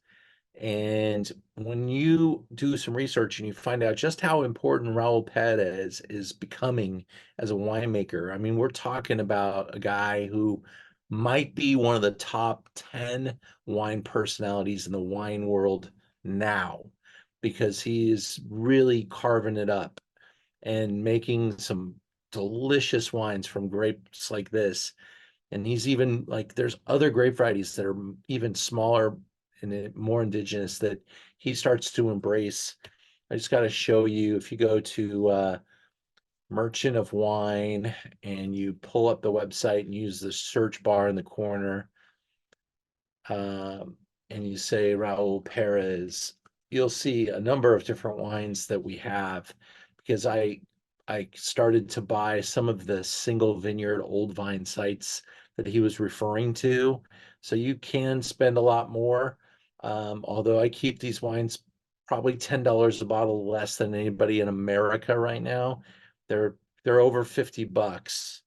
And when you do some research and you find out just how important Raul Perez is becoming as a winemaker, I mean, we're talking about a guy who might be one of the top 10 wine personalities in the wine world now, because he is really carving it up and making some delicious wines from grapes like this. And he's even like, there's other grape varieties that are even smaller and more indigenous that he starts to embrace. I just got to show you, if you go to Merchant of Wine and you pull up the website and use the search bar in the corner, and you say Raul Perez, you'll see a number of different wines that we have, because I started to buy some of the single vineyard old vine sites that he was referring to. So you can spend a lot more. Although I keep these wines probably $10 a bottle less than anybody in America right now. They're over $50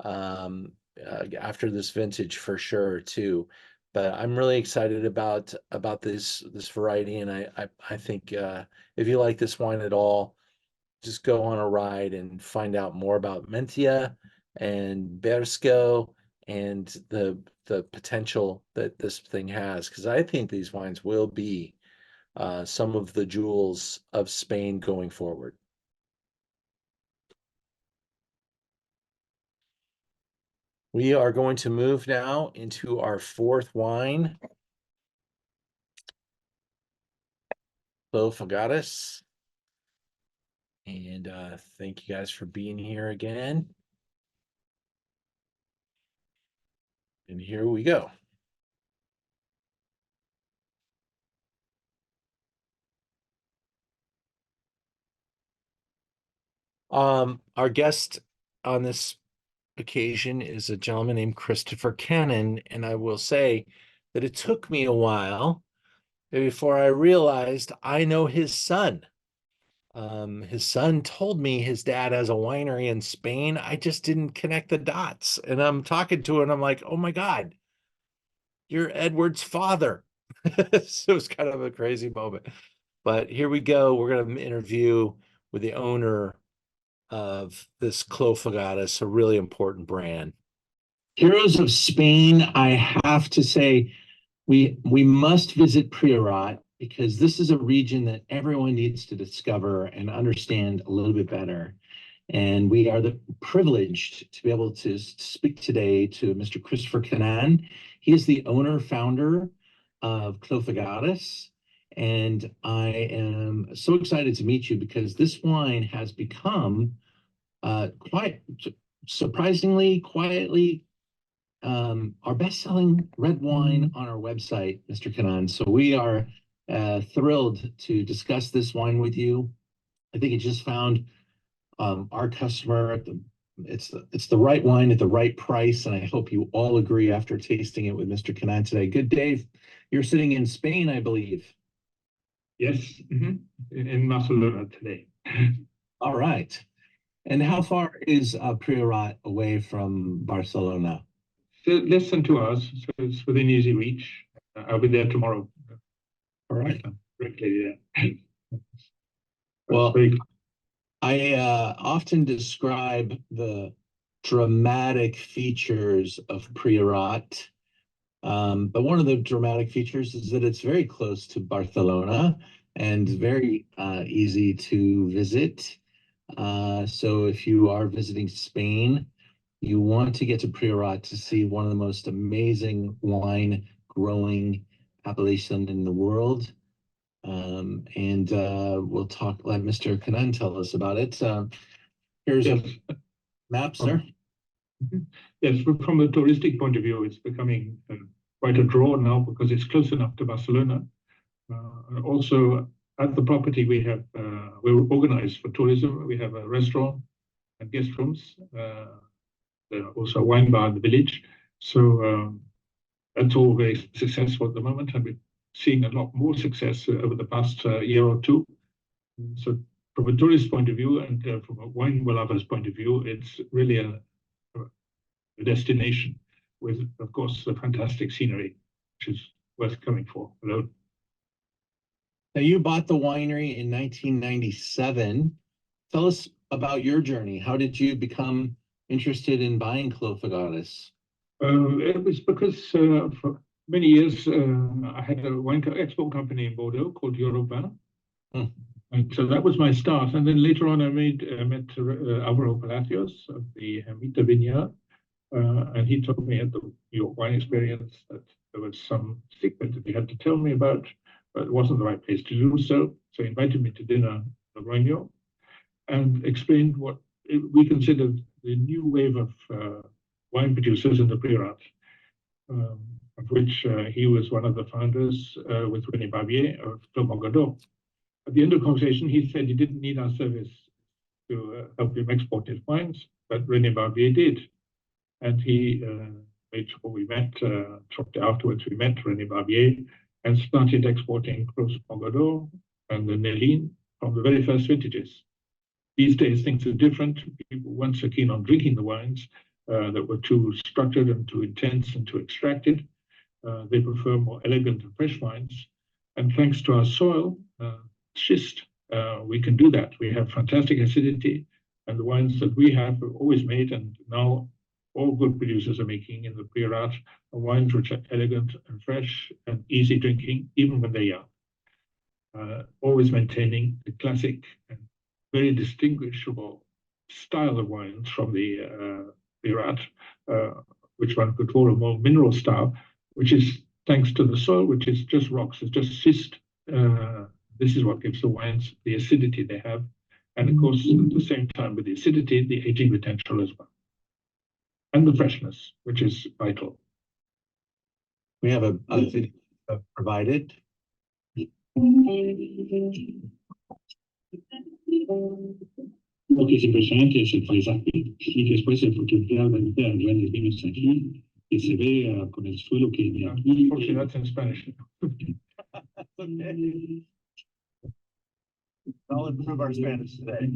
after this vintage for sure too. But I'm really excited about this variety, and I think if you like this wine at all, just go on a ride and find out more about MENCIA and BIERZO and the potential that this thing has, because I think these wines will be some of the jewels of Spain going forward. We are going to move now into our fourth wine, FIGUERAS. And thank you guys for being here again. And here we go. Our guest on this occasion is a gentleman named Christopher Cannon, and I will say that it took me a while before I realized I know his son. His son told me his dad has a winery in Spain. I just didn't connect the dots, and I'm talking to him, and I'm like, oh my God, you're Edward's father. So it's kind of a crazy moment. But here we go. We're going to interview with the owner of this CLOS FIGUERAS, a really important brand. Heroes of Spain, I have to say, we must visit PRIORAT because this is a region that everyone needs to discover and understand a little bit better. And we are privileged to be able to speak today to Mr. Christopher Cannon. He is the owner, founder of CLOS FIGUERAS. And I am so excited to meet you because this wine has become quite surprisingly, quietly, our best-selling red wine on our website, Mr. Cannon. So we are thrilled to discuss this wine with you. I think it just found our customer. It's the right wine at the right price, and I hope you all agree after tasting it with Mr. Cannon today. Good day. You're sitting in Spain, I believe. Yes, in Barcelona today. All right. And how far is PRIORAT away from Barcelona? So less than 2 hours, so it's within easy reach. I'll be there tomorrow. All right. Directly there. Well, I often describe the dramatic features of PRIORAT, but one of the dramatic features is that it's very close to Barcelona and very easy to visit. So if you are visiting Spain, you want to get to PRIORAT to see one of the most amazing wine growing appellation in the world. And we'll let Mr. Cannon tell us about it. Here's a map, sir. Yes, from a touristic point of view, it's becoming quite a draw now because it's close enough to Barcelona. Also, at the property, we're organized for tourism. We have a restaurant and guest rooms. Also a wine bar in the village. So that's all very successful at the moment, and we're seeing a lot more success over the past year or two. So from a tourist point of view and from a wine lover's point of view, it's really a destination with, of course, a fantastic scenery, which is worth coming for alone. Now, you bought the winery in 1997. Tell us about your journey. How did you become interested in buying CLOS FIGUERAS? It was because for many years I had a wine export company in Bordeaux called Europin. And so that was my start. And then later on I met Alvaro Palacios of the Mita Vineyard. And he told me at the York Wine Experience that there was some secret that he had to tell me about, but it wasn't the right place to do so. So he invited me to dinner at Albariño and explained what we considered the new wave of wine producers in the PRIORAT, of which he was one of the founders with René Barbier of MOGADOR. At the end of the conversation, he said he didn't need our service to help him export his wines, but René Barbier did. And he made sure we met, shortly afterwards we met René Barbier and started exporting CLOS MOGADOR and the NELIN from the very first vintages. These days, things are different. People weren't so keen on drinking the wines that were too structured and too intense and too extracted. They prefer more elegant and fresh wines. And thanks to our soil, schist, we can do that. We have fantastic acidity, and the wines that we have always made, and now all good producers are making in the PRIORAT, are wines which are elegant and fresh and easy drinking, even when they're young. Always maintaining the classic and very distinguishable style of wines from the PRIORAT, which one could call a more mineral style, which is thanks to the soil, which is just rocks, it's just schist. This is what gives the wines the acidity they have. And of course, at the same time with the acidity, the aging potential as well. And the freshness, which is vital. We have a video provided. Lo que es impresionante es el paisaje y después el porque realmente hay grandes vinos aquí que se ve con el suelo que de aquí. Unfortunately, that's in Spanish. Okay. I'll improve our Spanish today.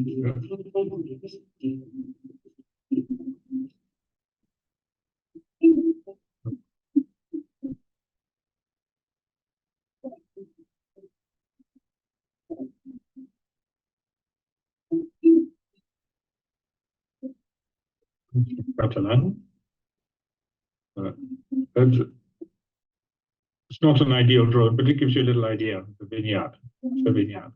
Catalan. It's not an ideal drawing, but it gives you a little idea of the vineyard. The vineyard.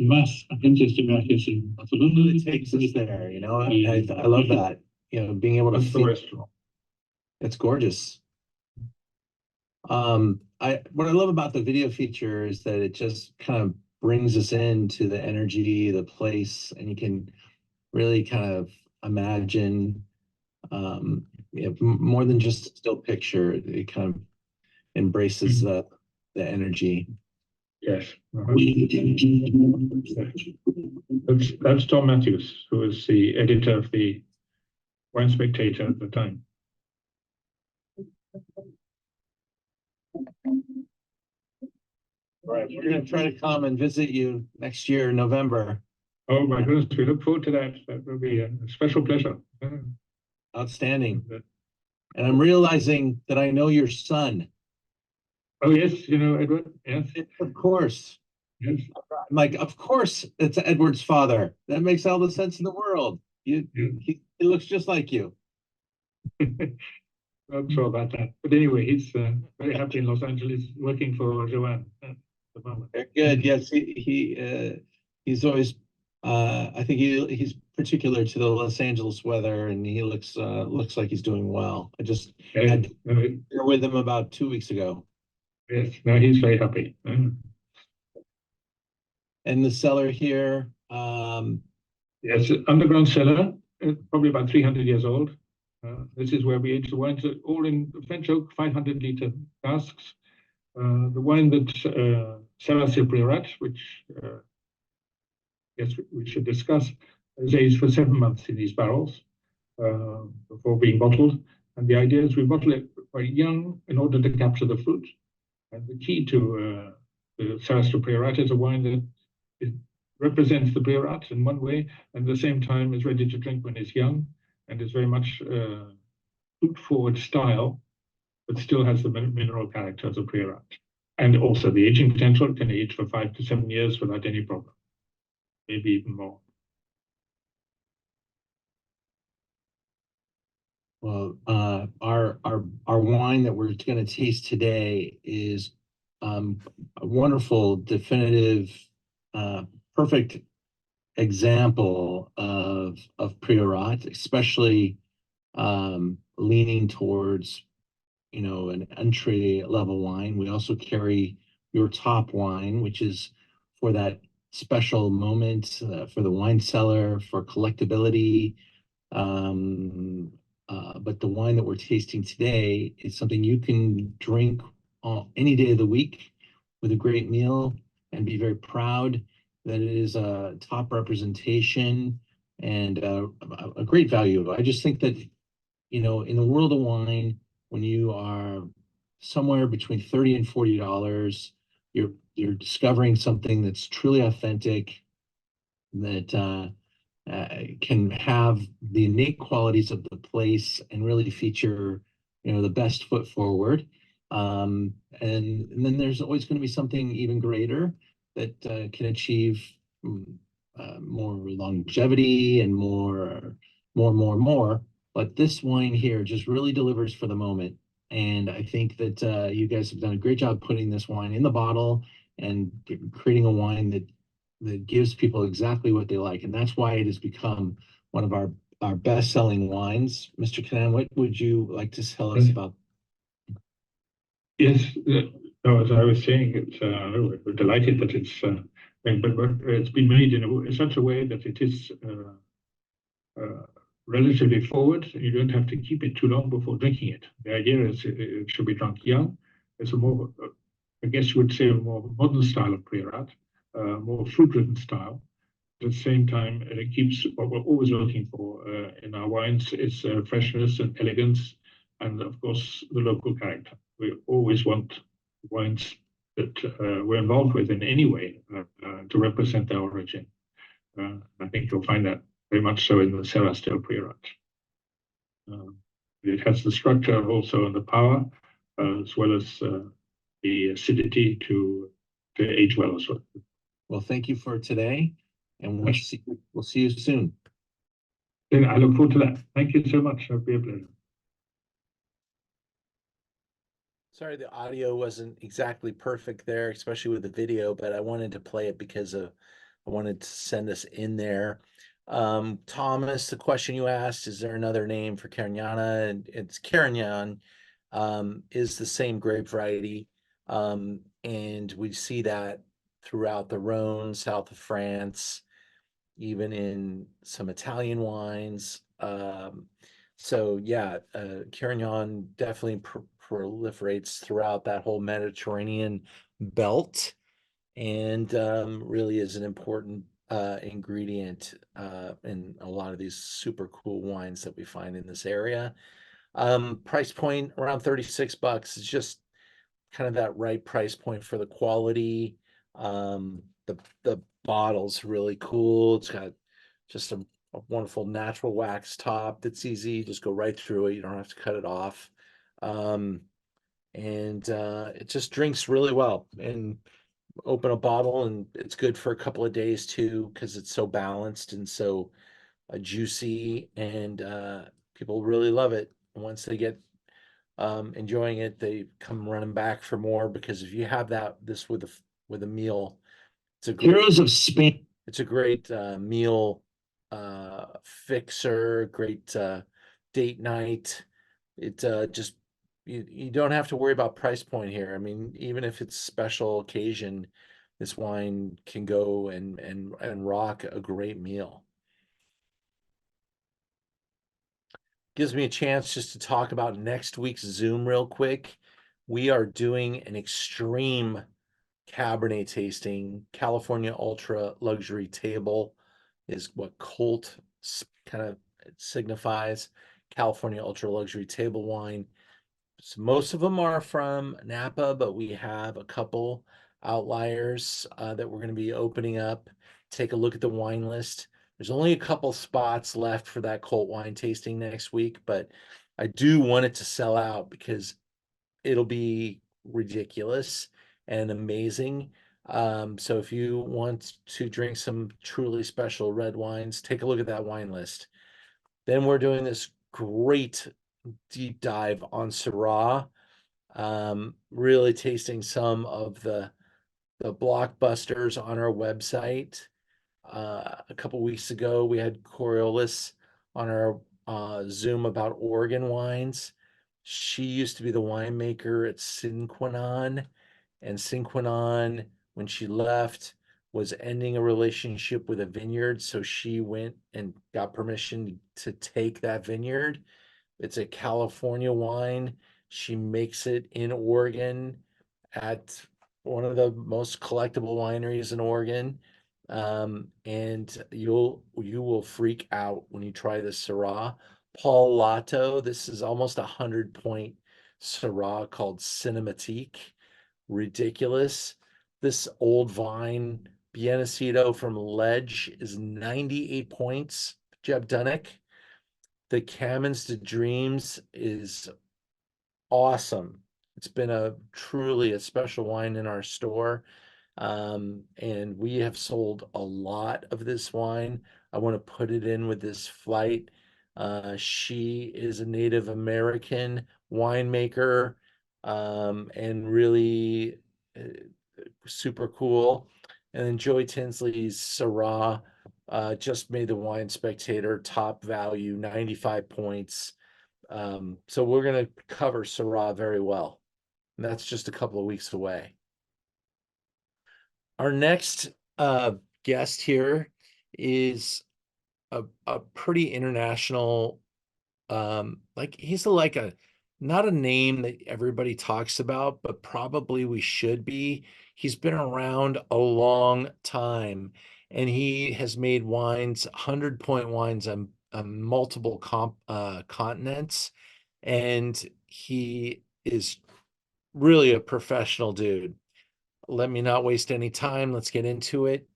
Más agentes de viajes en Barcelona. It takes us there, you know. I love that. You know, being able to That's the feel restaurant. it's gorgeous. What I love about the video feature is that it just kind of brings us into the energy, the place, and you can really kind of imagine more than just a still picture. It kind of embraces the energy. Yes. That's Tom Matthews, who was the editor of the Wine Spectator at the time. All right, we're going to try to come and visit you next year in November. Oh my goodness, we look forward to that. That will be a special pleasure. Outstanding. And I'm realizing that I know your son. Oh yes, you know Edward. Yes, Of course. yes. I'm like, of course, it's Edward's father. That makes all the sense in the world. He looks just like you. Not sure about that, but anyway, he's very happy in Los Angeles, working for Joanne at the moment. Very good. Yes, he's always. I think he's particular to the Los Angeles weather, and he looks like he's doing well. I just had dinner with him about 2 weeks ago. Yes, no, he's very happy. And the cellar here. Yes, underground cellar, probably about 300 years old. This is where we age the wines, all in French oak 500-liter casks. The wine that SERRAS PRIORAT, which yes, we should discuss, is aged for 7 months in these barrels before being bottled. And the idea is we bottle it very young in order to capture the fruit. And the key to the SERRAS PRIORAT is a wine that represents the Priorat in one way, and at the same time is ready to drink when it's young, and is very much fruit-forward style, but still has the mineral character of the Priorat. And also the aging potential can age for 5 to 7 years without any problem, maybe even more. Well, our wine that we're going to taste today is a wonderful, definitive, perfect example of Priorat, especially leaning towards, you know, an entry level wine. We also carry your top wine, which is for that special moment, for the wine cellar, for collectability. But the wine that we're tasting today is something you can drink any day of the week with a great meal and be very proud that it is a top representation and a great value. I just think that, you know, in the world of wine, when you are somewhere between $30 and $40, you're discovering something that's truly authentic, that can have the innate qualities of the place and really feature, you know, the best foot forward. And then there's always going to be something even greater that can achieve more longevity and more. But this wine here just really delivers for the moment. And I think that you guys have done a great job putting this wine in the bottle and creating a wine that gives people exactly what they like. And that's why it has become one of our our best-selling wines. Mr. Canan, what would you like to tell us about? Yes, no, as I was saying, we're delighted that it's but it's been made in such a way that it is relatively forward. You don't have to keep it too long before drinking it. The idea is it should be drunk young. It's a more, I guess you would say, a more modern style of PRIORAT, more fruit-ridden style. At the same time, it keeps what we're always looking for in our wines is freshness and elegance, and of course the local character. We always want wines that we're involved with in any way to represent their origin. I think you'll find that very much so in the SERRAS del PRIORAT. It has the structure also and the power, as well as the acidity to age well as well. Well, thank you for today, and we'll see you soon. And I look forward to that. Thank you so much. It'll be a pleasure. Sorry, the audio wasn't exactly perfect there, especially with the video, but I wanted to play it because I wanted to send us in there. Thomas, the question you asked, is there another name for Carignana? And it's Carignan, is the same grape variety. And we see that throughout the Rhone, south of France, even in some Italian wines. So yeah, Carignan definitely proliferates throughout that whole Mediterranean belt, and really is an important ingredient in a lot of these super cool wines that we find in this area. Price point around $36 is just kind of that right price point for the quality. The bottle's really cool. It's got just a wonderful natural wax top that's easy. You just go right through it. You don't have to cut it off. It just drinks really well. And open a bottle and it's good for a couple of days too, because it's so balanced and so juicy, and people really love it. Once they get enjoying it, they come running back for more, because if you have this with a meal, it's a great Heroes of Spain. It's a great meal fixer, great date night. It just you don't have to worry about price point here. I mean, even if it's special occasion, this wine can go and rock a great meal. Gives me a chance just to talk about next week's Zoom real quick. We are doing an extreme Cabernet tasting. California Ultra Luxury Table is what Colt kind of signifies. California Ultra Luxury Table wine. So most of them are from Napa, but we have a couple outliers that we're going to be opening up. Take a look at the wine list. There's only a couple spots left for that Colt wine tasting next week, but I do want it to sell out because it'll be ridiculous and amazing. So if you want to drink some truly special red wines, take a look at that wine list. Then we're doing this great deep dive on Syrah, really tasting some of the blockbusters on our website. A couple weeks ago, we had Coriolis on our Zoom about Oregon wines. She used to be the winemaker at Sinquanon, and Sinquanon, when she left, was ending a relationship with a vineyard, so she went and got permission to take that vineyard. It's a California wine. She makes it in Oregon at one of the most collectible wineries in Oregon. And you will freak out when you try this Syrah. Paul Lotto, this is almost 100-point Syrah called Cinematique. Ridiculous. This old vine Biennacido from Ledge is 98 points. Jeb Dunnick. The Camins de Dreams is awesome. It's been truly a special wine in our store. And we have sold a lot of this wine. I want to put it in with this flight. She is a Native American winemaker, and really super cool. And then Joy Tinsley's Syrah just made the Wine Spectator top value, 95 points. So we're going to cover Syrah very well. And that's just a couple of weeks away. Our next guest here is a pretty international, like he's like a not a name that everybody talks about, but probably we should be. He's been around a long time, and he has made wines, 100-point wines on multiple continents, and he is really a professional dude. Let me not waste any time. Let's get into it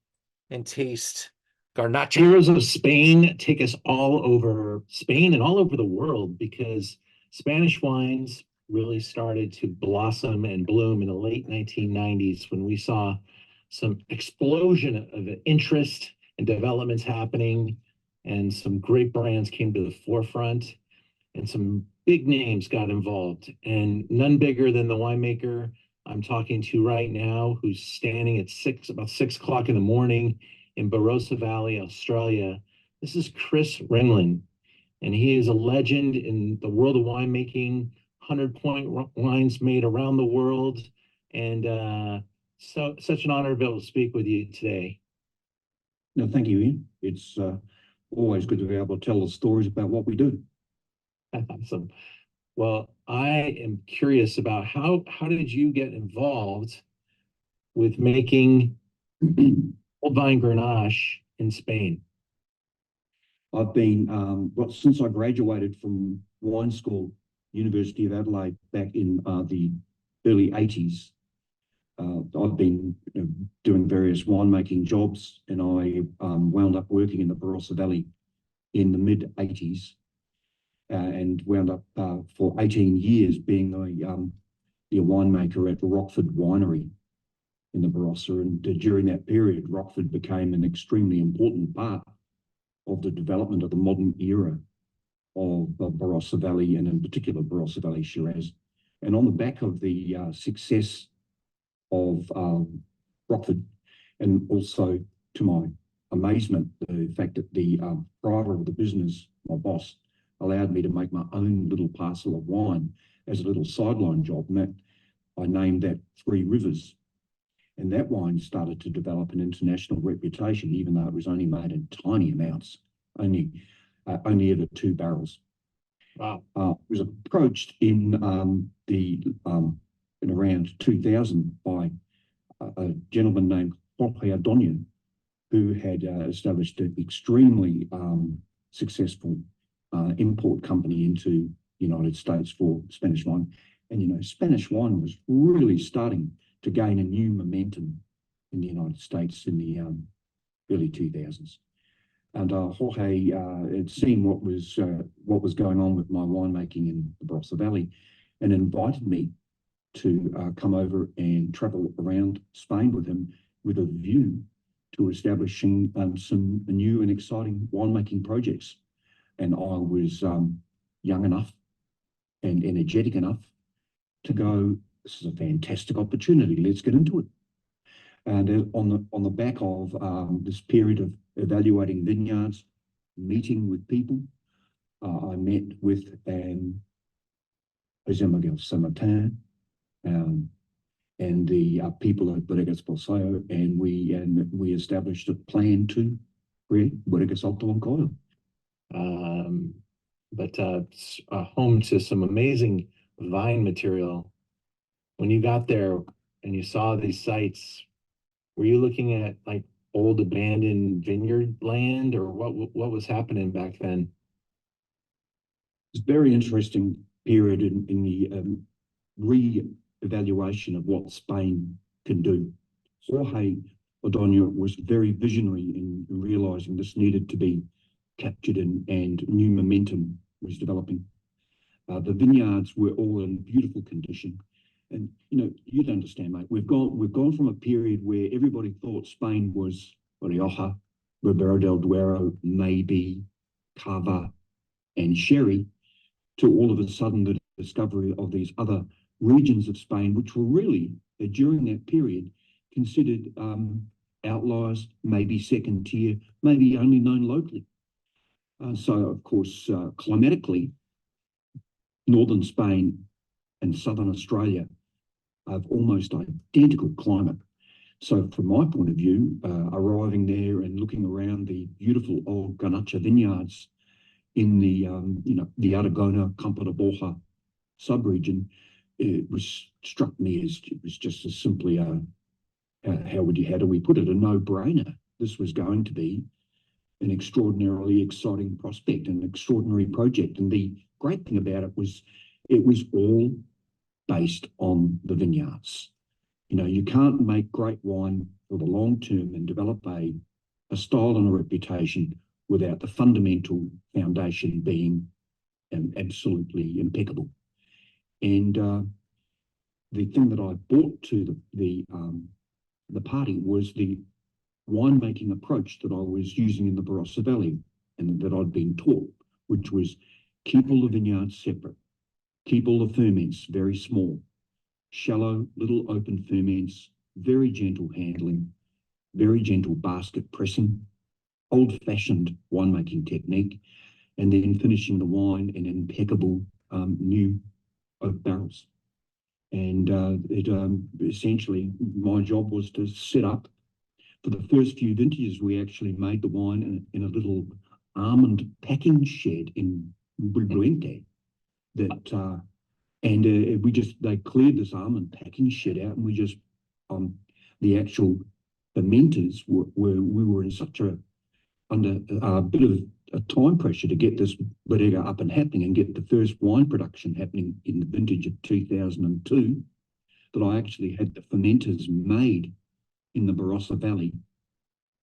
and taste Garnacha. Heroes of Spain take us all over Spain and all over the world, because Spanish wines really started to blossom and bloom in the late 1990s, when we saw some explosion of interest and developments happening, and some great brands came to the forefront, and some big names got involved, and none bigger than the winemaker I'm talking to right now, who's standing at about 6 o'clock in the morning in Barossa Valley, Australia. This is Chris Ringland, and he is a legend in the world of winemaking, 100-point wines made around the world, and such an honor to be able to speak with you today. No, thank you, Ian. It's always good to be able to tell the stories about what we do. Awesome. Well, I am curious about how did you get involved with making old vine Grenache in Spain? I've been, well, since I graduated from wine school, University of Adelaide, back in the early 80s, I've been doing various winemaking jobs, and I wound up working in the Barossa Valley in the mid-80s, and wound up for 18 years being the winemaker at Rockford Winery in the Barossa. And during that period, Rockford became an extremely important part of the development of the modern era of Barossa Valley, and in particular Barossa Valley Shiraz. And on the back of the success of Rockford, and also to my amazement, the fact that the proprietor of the business, my boss, allowed me to make my own little parcel of wine as a little sideline job, and that I named that Three Rivers. And that wine started to develop an international reputation, even though it was only made in tiny amounts, only ever 2 barrels. Wow. Was approached in around 2000 by a gentleman named Jorge Adonio, who had established an extremely successful import company into the United States for Spanish wine. And, Spanish wine was really starting to gain a new momentum in the United States in the early 2000s. And Jorge had seen what was going on with my winemaking in the Barossa Valley, and invited me to come over and travel around Spain with him, with a view to establishing some new and exciting winemaking projects. And I was young enough and energetic enough to go, this is a fantastic opportunity, let's get into it. And on the back of this period of evaluating vineyards, meeting with people, I met with José Miguel San Martin and the people at Bodegas Bolsayo, and we established a plan to create Bodegas Alto MONCAYO. But home to some amazing vine material. When you got there and you saw these sites, were you looking at like old abandoned vineyard land, or what was happening back then? It's a very interesting period in the re-evaluation of what Spain can do. Jorge Adonio was very visionary in realizing this needed to be captured, and new momentum was developing. The vineyards were all in beautiful condition. And you'd understand, mate, we've gone from a period where everybody thought Spain was Rioja, Ribera del Duero, maybe Cava and Sherry, to all of a sudden the discovery of these other regions of Spain, which were really, during that period, considered outliers, maybe second tier, maybe only known locally. So, of course, climatically, northern Spain and southern Australia have almost identical climate. So from my point of view, arriving there and looking around the beautiful old Garnacha vineyards in the the Aragona, Campo de Borja sub-region, it was struck me as it was just as simply a how do we put it, a no-brainer. This was going to be an extraordinarily exciting prospect, an extraordinary project. And the great thing about it was all based on the vineyards. You know, you can't make great wine for the long term and develop a style and a reputation without the fundamental foundation being absolutely impeccable. And the thing that I brought to the party was the winemaking approach that I was using in the Barossa Valley and that I'd been taught, which was keep all the vineyards separate, keep all the ferments very small, shallow little open ferments, very gentle handling, very gentle basket pressing, old-fashioned winemaking technique, and then finishing the wine in impeccable new oak barrels. And essentially my job was to set up. For the first few vintages, we actually made the wine in a little almond packing shed in Bulbuente. That they cleared this almond packing shed out, and we just the actual fermenters we were in such under a bit of a time pressure to get this bodega up and happening and get the first wine production happening in the vintage of 2002, that I actually had the fermenters made in the Barossa Valley,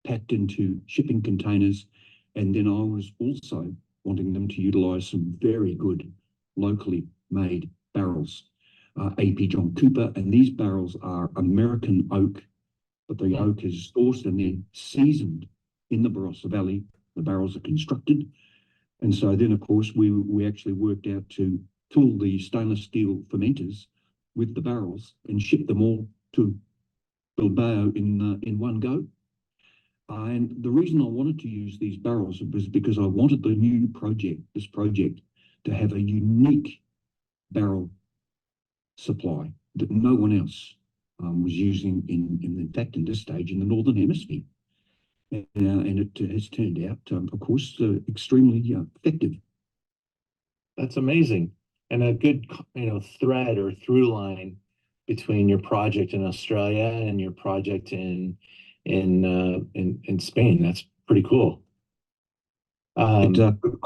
packed into shipping containers, and then I was also wanting them to utilise some very good locally made barrels, AP John Cooper, and these barrels are American oak, but the oak is sourced and then seasoned in the Barossa Valley. The barrels are constructed, and so then of course we actually worked out to fill the stainless steel fermenters with the barrels and ship them all to Bilbao in one go. And the reason I wanted to use these barrels was because I wanted this project to have a unique barrel supply that no one else was using in fact in this stage in the Northern Hemisphere. And it has turned out, of course, extremely effective. That's amazing. And a good, thread or through line between your project in Australia and your project in Spain. That's pretty cool. I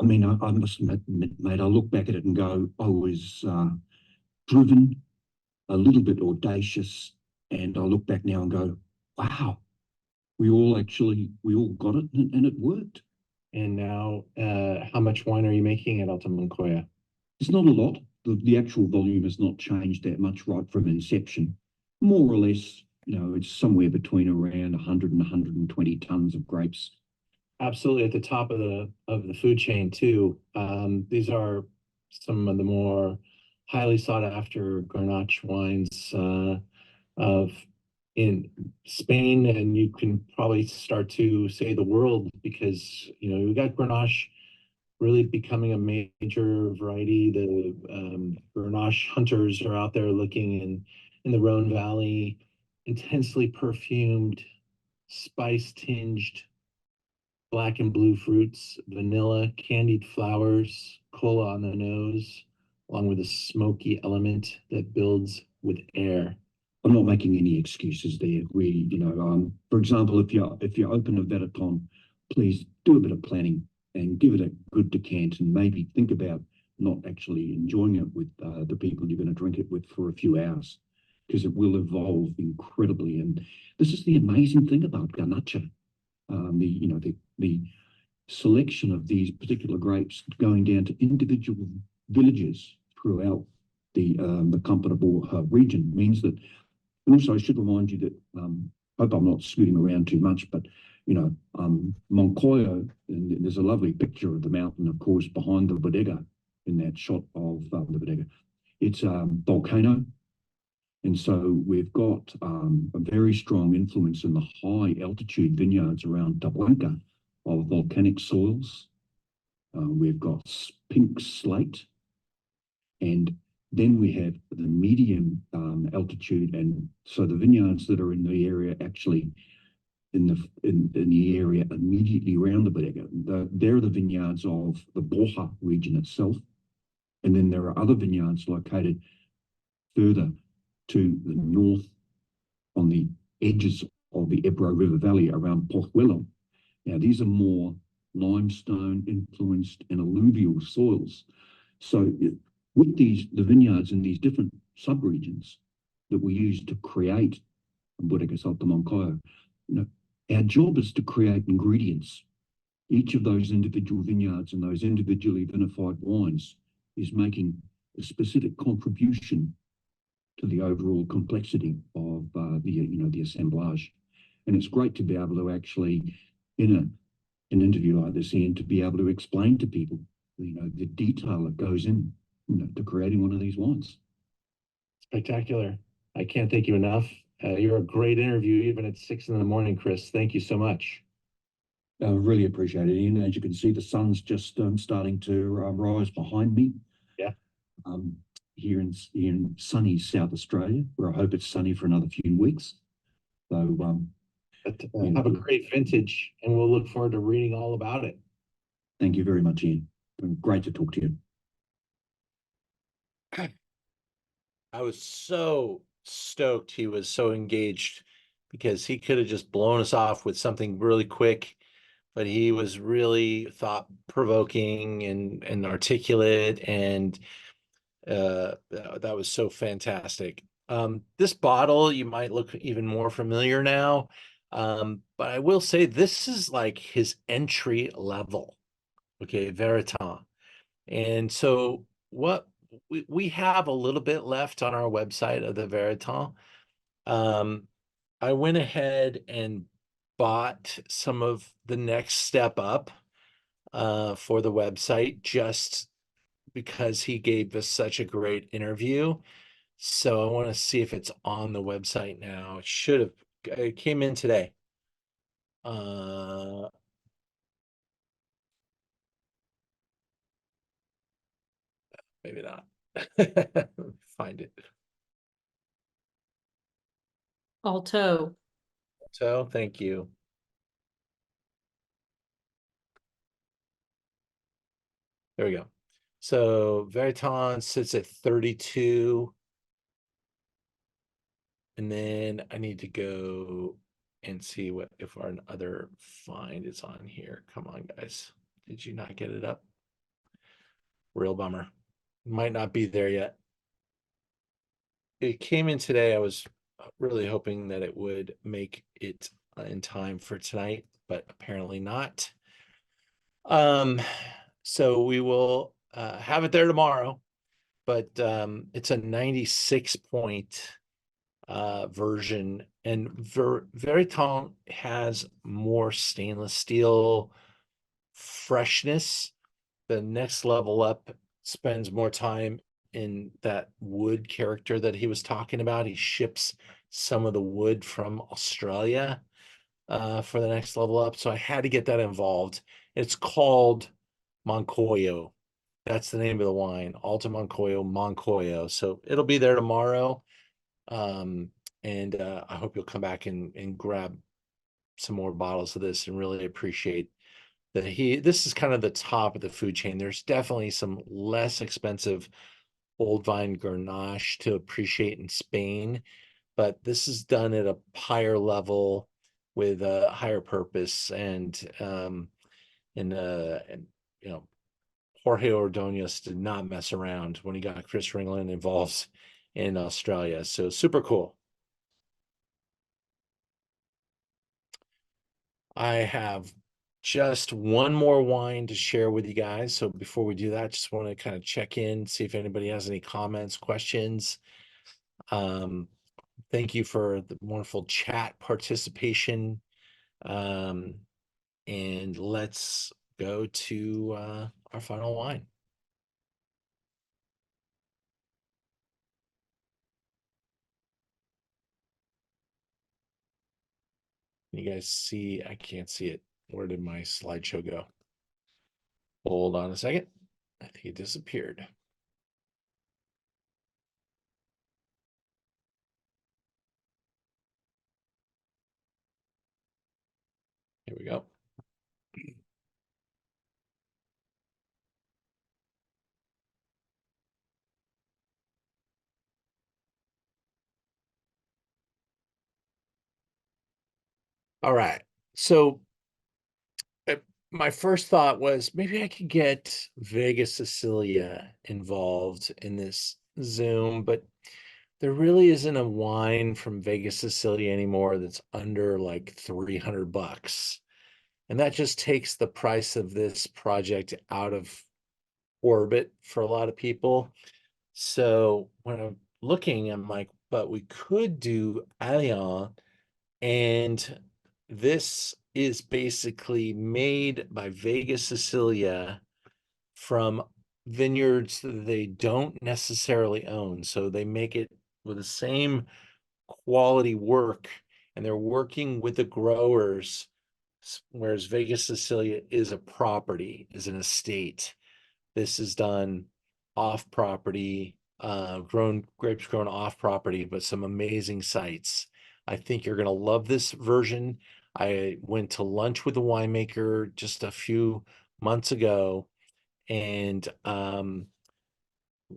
mean, I must admit, mate, I look back at it and go, I was driven, a little bit audacious, and I look back now and go, wow, we all got it, and it worked. And now, how much wine are you making at Alto Moncayo? It's not a lot. The actual volume has not changed that much right from inception. More or less, it's somewhere between around 100 and 120 tons of grapes. Absolutely, at the top of the food chain too. These are some of the more highly sought after Grenache wines in Spain, and you can probably start to say the world, because we got Grenache really becoming a major variety. The Grenache hunters are out there looking in the Rhone Valley, intensely perfumed, spice tinged, black and blue fruits, vanilla, candied flowers, cola on the nose, along with a smoky element that builds with air. I'm not making any excuses there. For example, if you open a VERATON, please do a bit of planning and give it a good decant, and maybe think about not actually enjoying it with the people you're going to drink it with for a few hours, because it will evolve incredibly. And this is the amazing thing about Garnacha. The selection of these particular grapes going down to individual villages throughout the Campo de Borja region means that. And also, I should remind you that hope I'm not scooting around too much, but Moncayo, and there's a lovely picture of the mountain, of course, behind the bodega in that shot of the bodega. It's a volcano. And so we've got a very strong influence in the high altitude vineyards around Blanca of volcanic soils. We've got pink slate, and then we have the medium altitude, and so the vineyards that are in the area actually in the area immediately around the bodega, they're the vineyards of the BORJA region itself, and then there are other vineyards located further to the north on the edges of the Ebro River Valley around Pojuelo. Now these are more limestone influenced and alluvial soils. So with the vineyards in these different subregions that we use to create Bodegas Alto MONCAYO, our job is to create ingredients. Each of those individual vineyards and those individually vinified wines is making a specific contribution to the overall complexity of the assemblage. And it's great to be able to actually, in an interview like this, Ian, to be able to explain to people, the detail that goes in, to creating one of these wines. Spectacular. I can't thank you enough. You're a great interview, even at 6 a.m, Chris. Thank you so much. I really appreciate it, Ian. As you can see, the sun's just starting to rise behind me. Yeah. Here in sunny South Australia, where I hope it's sunny for another few weeks. So have a great vintage, and we'll look forward to reading all about it. Thank you very much, Ian. Great to talk to you. I was so stoked he was so engaged, because he could have just blown us off with something really quick, but he was really thought-provoking and articulate, and that was so fantastic. This bottle, you might look even more familiar now, but I will say this is like his entry level, okay, VERATON. And so what we have a little bit left on our website of the VERATON. I went ahead and bought some of the next step up for the website, just because he gave us such a great interview. So I want to see if it's on the website now. It should have. It came in today. Maybe not. Find it. Alto. So thank you. There we go. So VERATON sits at 32. And then I need to go and see what if our other find is on here. Come on, guys. Did you not get it up? Real bummer. Might not be there yet. It came in today. I was really hoping that it would make it in time for tonight, but apparently not. So we will have it there tomorrow, but it's a 96 point version, and VERATON has more stainless steel freshness. The next level up spends more time in that wood character that he was talking about. He ships some of the wood from Australia for the next level up, so I had to get that involved. It's called MONCAYO. That's the name of the wine, Alto MONCAYO. So it'll be there tomorrow. And I hope you'll come back and grab some more bottles of this, and really appreciate that this is kind of the top of the food chain. There's definitely some less expensive old vine Grenache to appreciate in Spain, but this is done at a higher level with a higher purpose, and Jorge Ordonez did not mess around when he got Chris Ringland involved in Australia. So super cool. I have just one more wine to share with you guys. So before we do that, just want to kind of check in, see if anybody has any comments, questions. Thank you for the wonderful chat participation. And let's go to our final wine. Can you guys see? I can't see it. Where did my slideshow go? Hold on a second. I think it disappeared. Here we go. All right. So my first thought was maybe I could get Vega Sicilia involved in this Zoom, but there really isn't a wine from Vega Sicilia anymore that's under like $300. And that just takes the price of this project out of orbit for a lot of people. So when I'm looking, I'm like, but we could do ALIÓN, and this is basically made by Vega Sicilia from vineyards that they don't necessarily own. So they make it with the same quality work, and they're working with the growers, whereas Vega Sicilia is a property, is an estate. This is done off property, grapes grown off property, but some amazing sites. I think you're going to love this version. I went to lunch with a winemaker just a few months ago, and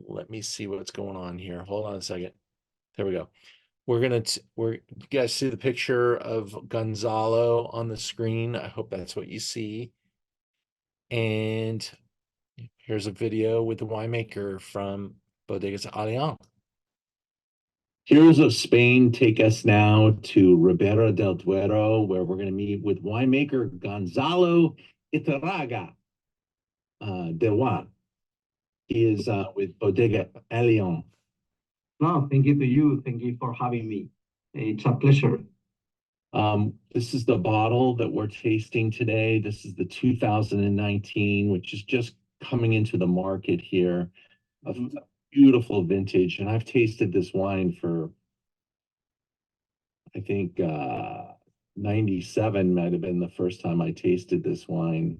let me see what's going on here. Hold on a second. There we go. You guys see the picture of Gonzalo on the screen? I hope that's what you see. And here's a video with the winemaker from Bodegas ALIÓN. Heroes of Spain take us now to Ribera del Duero, where we're going to meet with winemaker Gonzalo Iturraga de Juan. He is with Bodega ALIÓN. No, thank you to you. Thank you for having me. It's a pleasure. This is the bottle that we're tasting today. This is the 2019, which is just coming into the market here. A beautiful vintage. And I've tasted this wine for, I think, 97 might have been the first time I tasted this wine.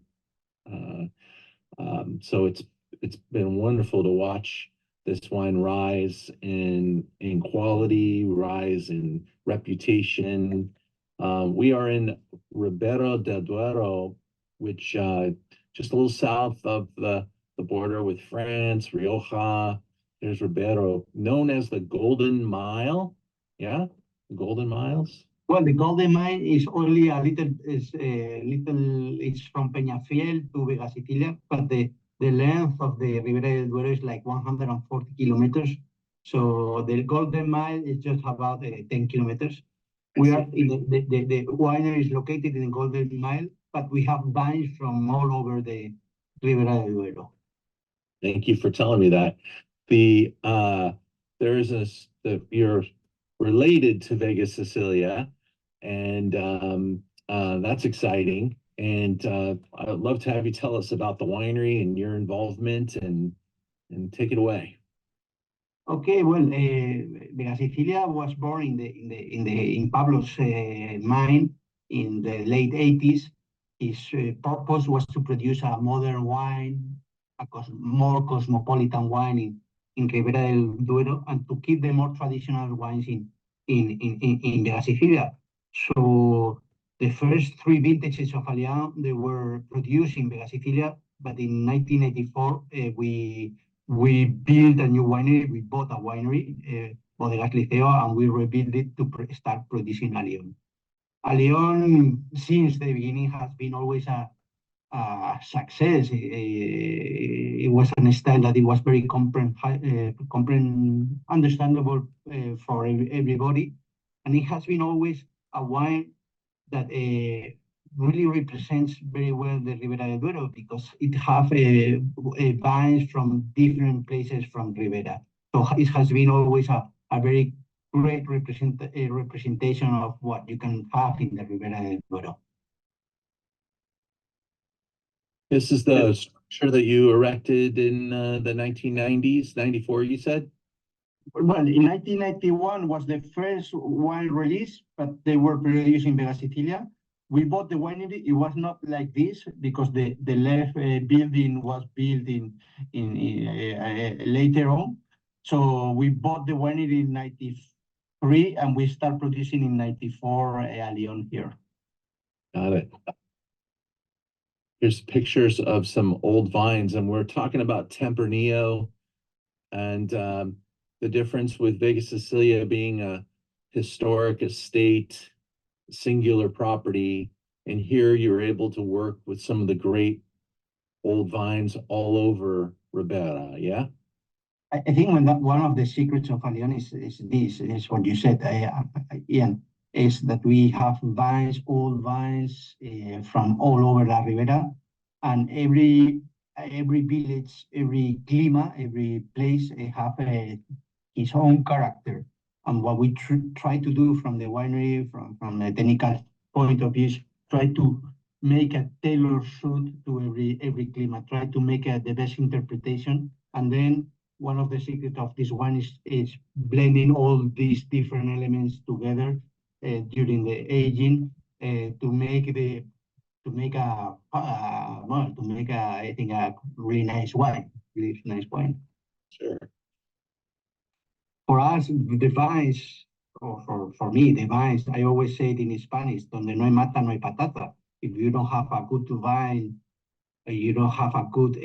So it's been wonderful to watch this wine rise in quality, rise in reputation. We are in Ribera del Duero, which just a little south of the border with France, Rioja. There's Ribera, known as the Golden Mile. Yeah, the Golden Miles. Well, the Golden Mile is only it's from Peñafiel to Vega Sicilia, but the length of the Ribera del Duero is like 140 kilometers. So the Golden Mile is just about 10 kilometers. We are in the winery is located in the Golden Mile, but we have vines from all over the Ribera del Duero. Thank you for telling me that. You're related to Vega Sicilia, and that's exciting. And I'd love to have you tell us about the winery and your involvement, and take it away. Okay, well, Vega Sicilia was born in Pablo's mine in the late 80s. His purpose was to produce a modern wine, more cosmopolitan wine in Ribera del Duero, and to keep the more traditional wines in Vega Sicilia. So the first three vintages of ALIÓN, they were produced in Vega Sicilia, but in 1984 we built a new winery. We bought a winery, Bodegas Liceo, and we rebuilt it to start producing ALIÓN. ALIÓN, since the beginning, has been always a success. It was a style that it was very understandable for everybody, and it has been always a wine that really represents very well the Ribera del Duero, because it have vines from different places from Ribera. So it has been always a very great representation of what you can have in the Ribera del Duero. This is the structure that you erected in the 1990s, 94, you said? Well, in 1991 was the first wine release, but they were produced in Vega Sicilia. We bought the winery. It was not like this because the left building was built in later on. So we bought the winery in 93 and we start producing in 94 ALIÓN here. Got it. Here's pictures of some old vines, and we're talking about Tempranillo and the difference with Vega Sicilia being a historic estate, singular property, and here you're able to work with some of the great old vines all over RIBERA, yeah? I think one of the secrets of ALIÓN is what you said, Ian, is that we have vines, old vines from all over La Ribera, and every village, every clima, every place have his own character. And what we try to do from the winery, from the technical point of view, is try to make a tailor suit to every climate, try to make the best interpretation. And then one of the secrets of this wine is blending all these different elements together during the aging to make I think a really nice wine, Sure. For us, the vines, or for me, the vines, I always say it in Spanish, donde no hay mata, no hay patata. If you don't have a good vine, you don't have a good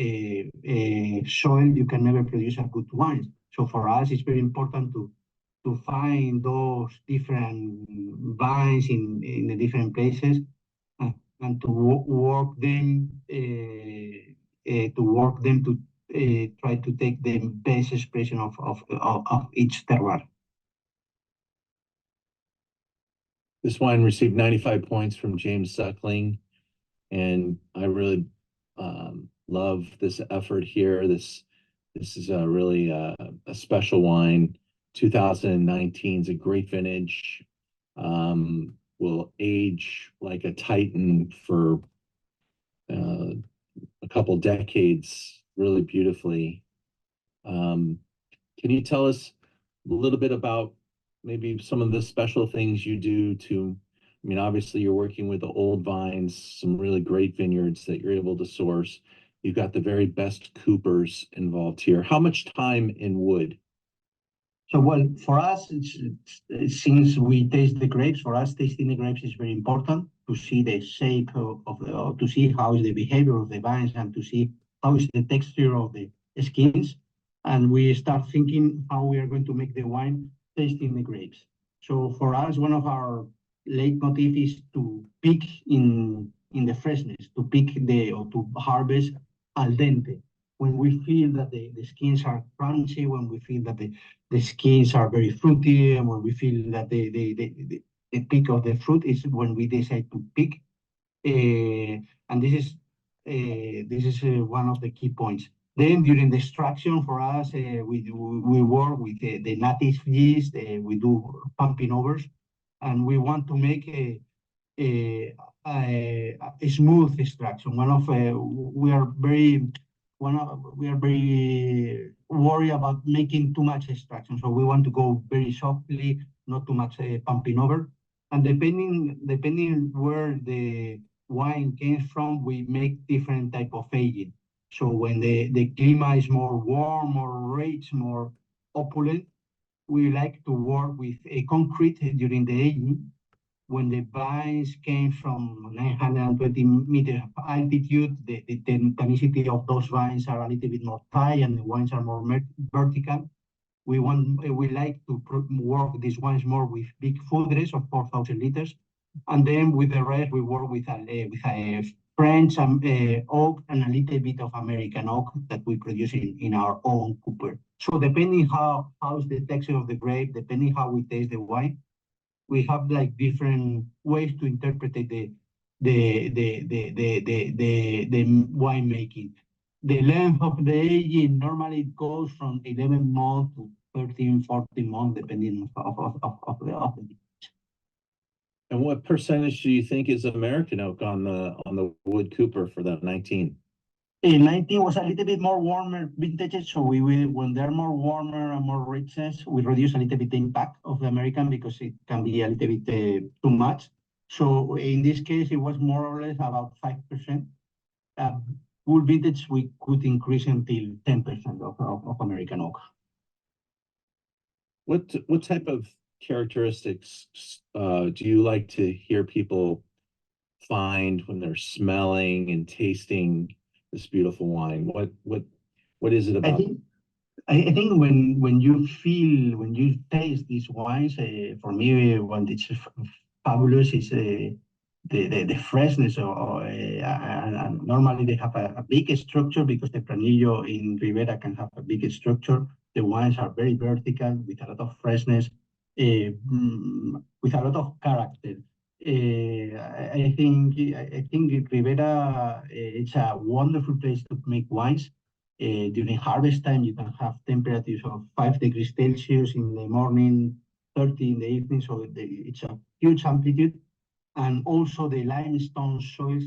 soil, you can never produce a good wine. So for us, it's very important to find those different vines in the different places and to work them to try to take the best expression of each terroir. This wine received 95 points from James Suckling, and I really love this effort here. This is a really a special wine. 2019 is a great vintage. Will age like a Titan for a couple decades, really beautifully. Can you tell us a little bit about maybe some of the special things you do to, I mean, obviously you're working with the old vines, some really great vineyards that you're able to source. You've got the very best coopers involved here. How much time in wood? So, well, for us, since we taste the grapes, for us, tasting the grapes is very important to see the shape to see how is the behavior of the vines and to see how is the texture of the skins. And we start thinking how we are going to make the wine tasting the grapes. So for us, one of our leitmotif is to pick in the freshness, to pick or to harvest al dente. When we feel that the skins are crunchy, when we feel that the skins are very fruity, and when we feel that the peak of the fruit is when we decide to pick. And this is one of the key points. Then during the extraction for us, we work with the native yeast, we do pumping overs, and we want to make a smooth extraction. We are very worried about making too much extraction. So we want to go very softly, not too much pumping over. And depending where the wine came from, we make different type of aging. So when the climate is more warm, more rich, more opulent, we like to work with a concrete during the aging. When the vines came from 920 meters of altitude, the tonicity of those vines are a little bit more tight and the wines are more vertical. We like to work these wines more with big foodres of 4,000 liters. And then with the rest, we work with a French oak and a little bit of American oak that we produce in our own cooper. So depending how's the texture of the grape, depending how we taste the wine, we have like different ways to interpret the wine making. The length of the aging normally goes from 11 months to 13, 14 months, depending of the. And what percentage do you think is American oak on the wood cooper for that 19? In 19 was a little bit more warmer vintages, so we will, when they're more warmer and more richness, we reduce a little bit the impact of the American because it can be a little bit too much. So in this case, it was more or less about 5%. Full vintage, we could increase until 10% of American oak. What type of characteristics do you like to hear people find when they're smelling and tasting this beautiful wine? What is it about? I think when you feel, when you taste these wines, for me, when it's fabulous is the freshness, and normally they have a big structure because the Planillo in Ribera can have a big structure. The wines are very vertical with a lot of freshness, with a lot of character. I think Ribera it's a wonderful place to make wines. During harvest time, you can have temperatures of 5 degrees Celsius in the morning, 30 in the evening, so it's a huge amplitude. And also the limestone soils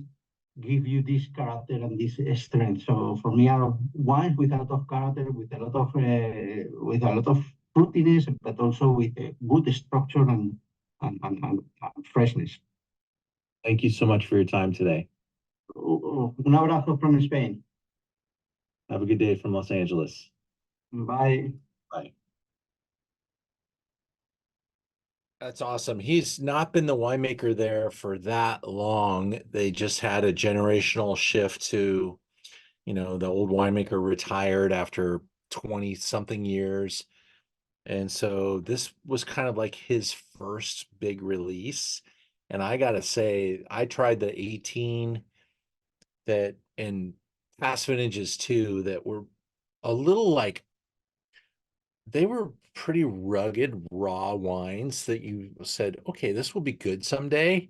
give you this character and this strength. So for me, are wines with a lot of character, with a lot of fruitiness, but also with a good structure and freshness. Thank you so much for your time today. Un abrazo from Spain. Have a good day from Los Angeles. Bye. Bye. That's awesome. He's not been the winemaker there for that long. They just had a generational shift to, the old winemaker retired after 20 something years. And so this was kind of like his first big release. And I gotta say, I tried the 18 that, and past vintages too, that were a little like, they were pretty rugged, raw wines that you said, okay, this will be good someday.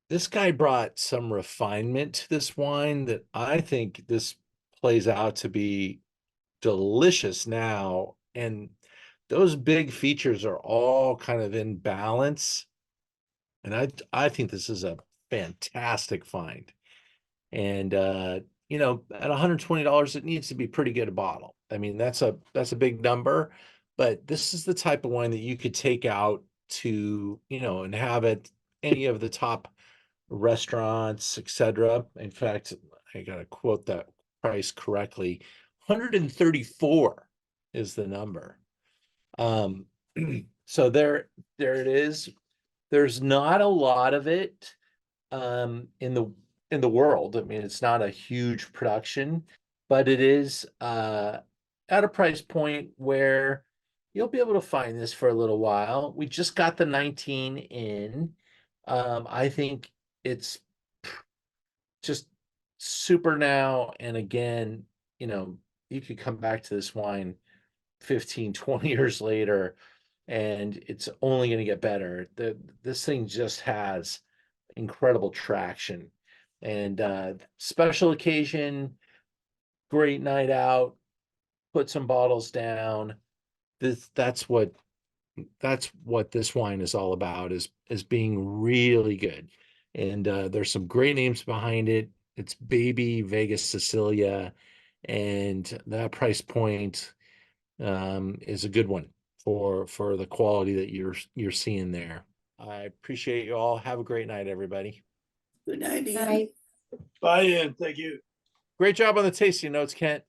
This guy brought some refinement to this wine that I think this plays out to be delicious now. And those big features are all kind of in balance. And I think this is a fantastic find. And at $120, it needs to be pretty good a bottle. I mean, that's a big number, but this is the type of wine that you could take out to, and have at any of the top restaurants, etc. In fact, I gotta quote that price correctly. 134 is the number. So there it is. There's not a lot of it in the world. I mean, it's not a huge production, but it is at a price point where you'll be able to find this for a little while. We just got the 19 in. I think it's just super now. And again, you could come back to this wine 15, 20 years later, and it's only going to get better. This thing just has incredible traction. And special occasion, great night out, put some bottles down. That's what this wine is all about, is being really good. And there's some great names behind it. It's baby Vegas Sicilia, and that price point is a good one for the quality that you're seeing there. I appreciate you all. Have a great night, everybody. Good night, Ian. Bye. Bye, Ian. Thank you. Great job on the tasting notes, Kent.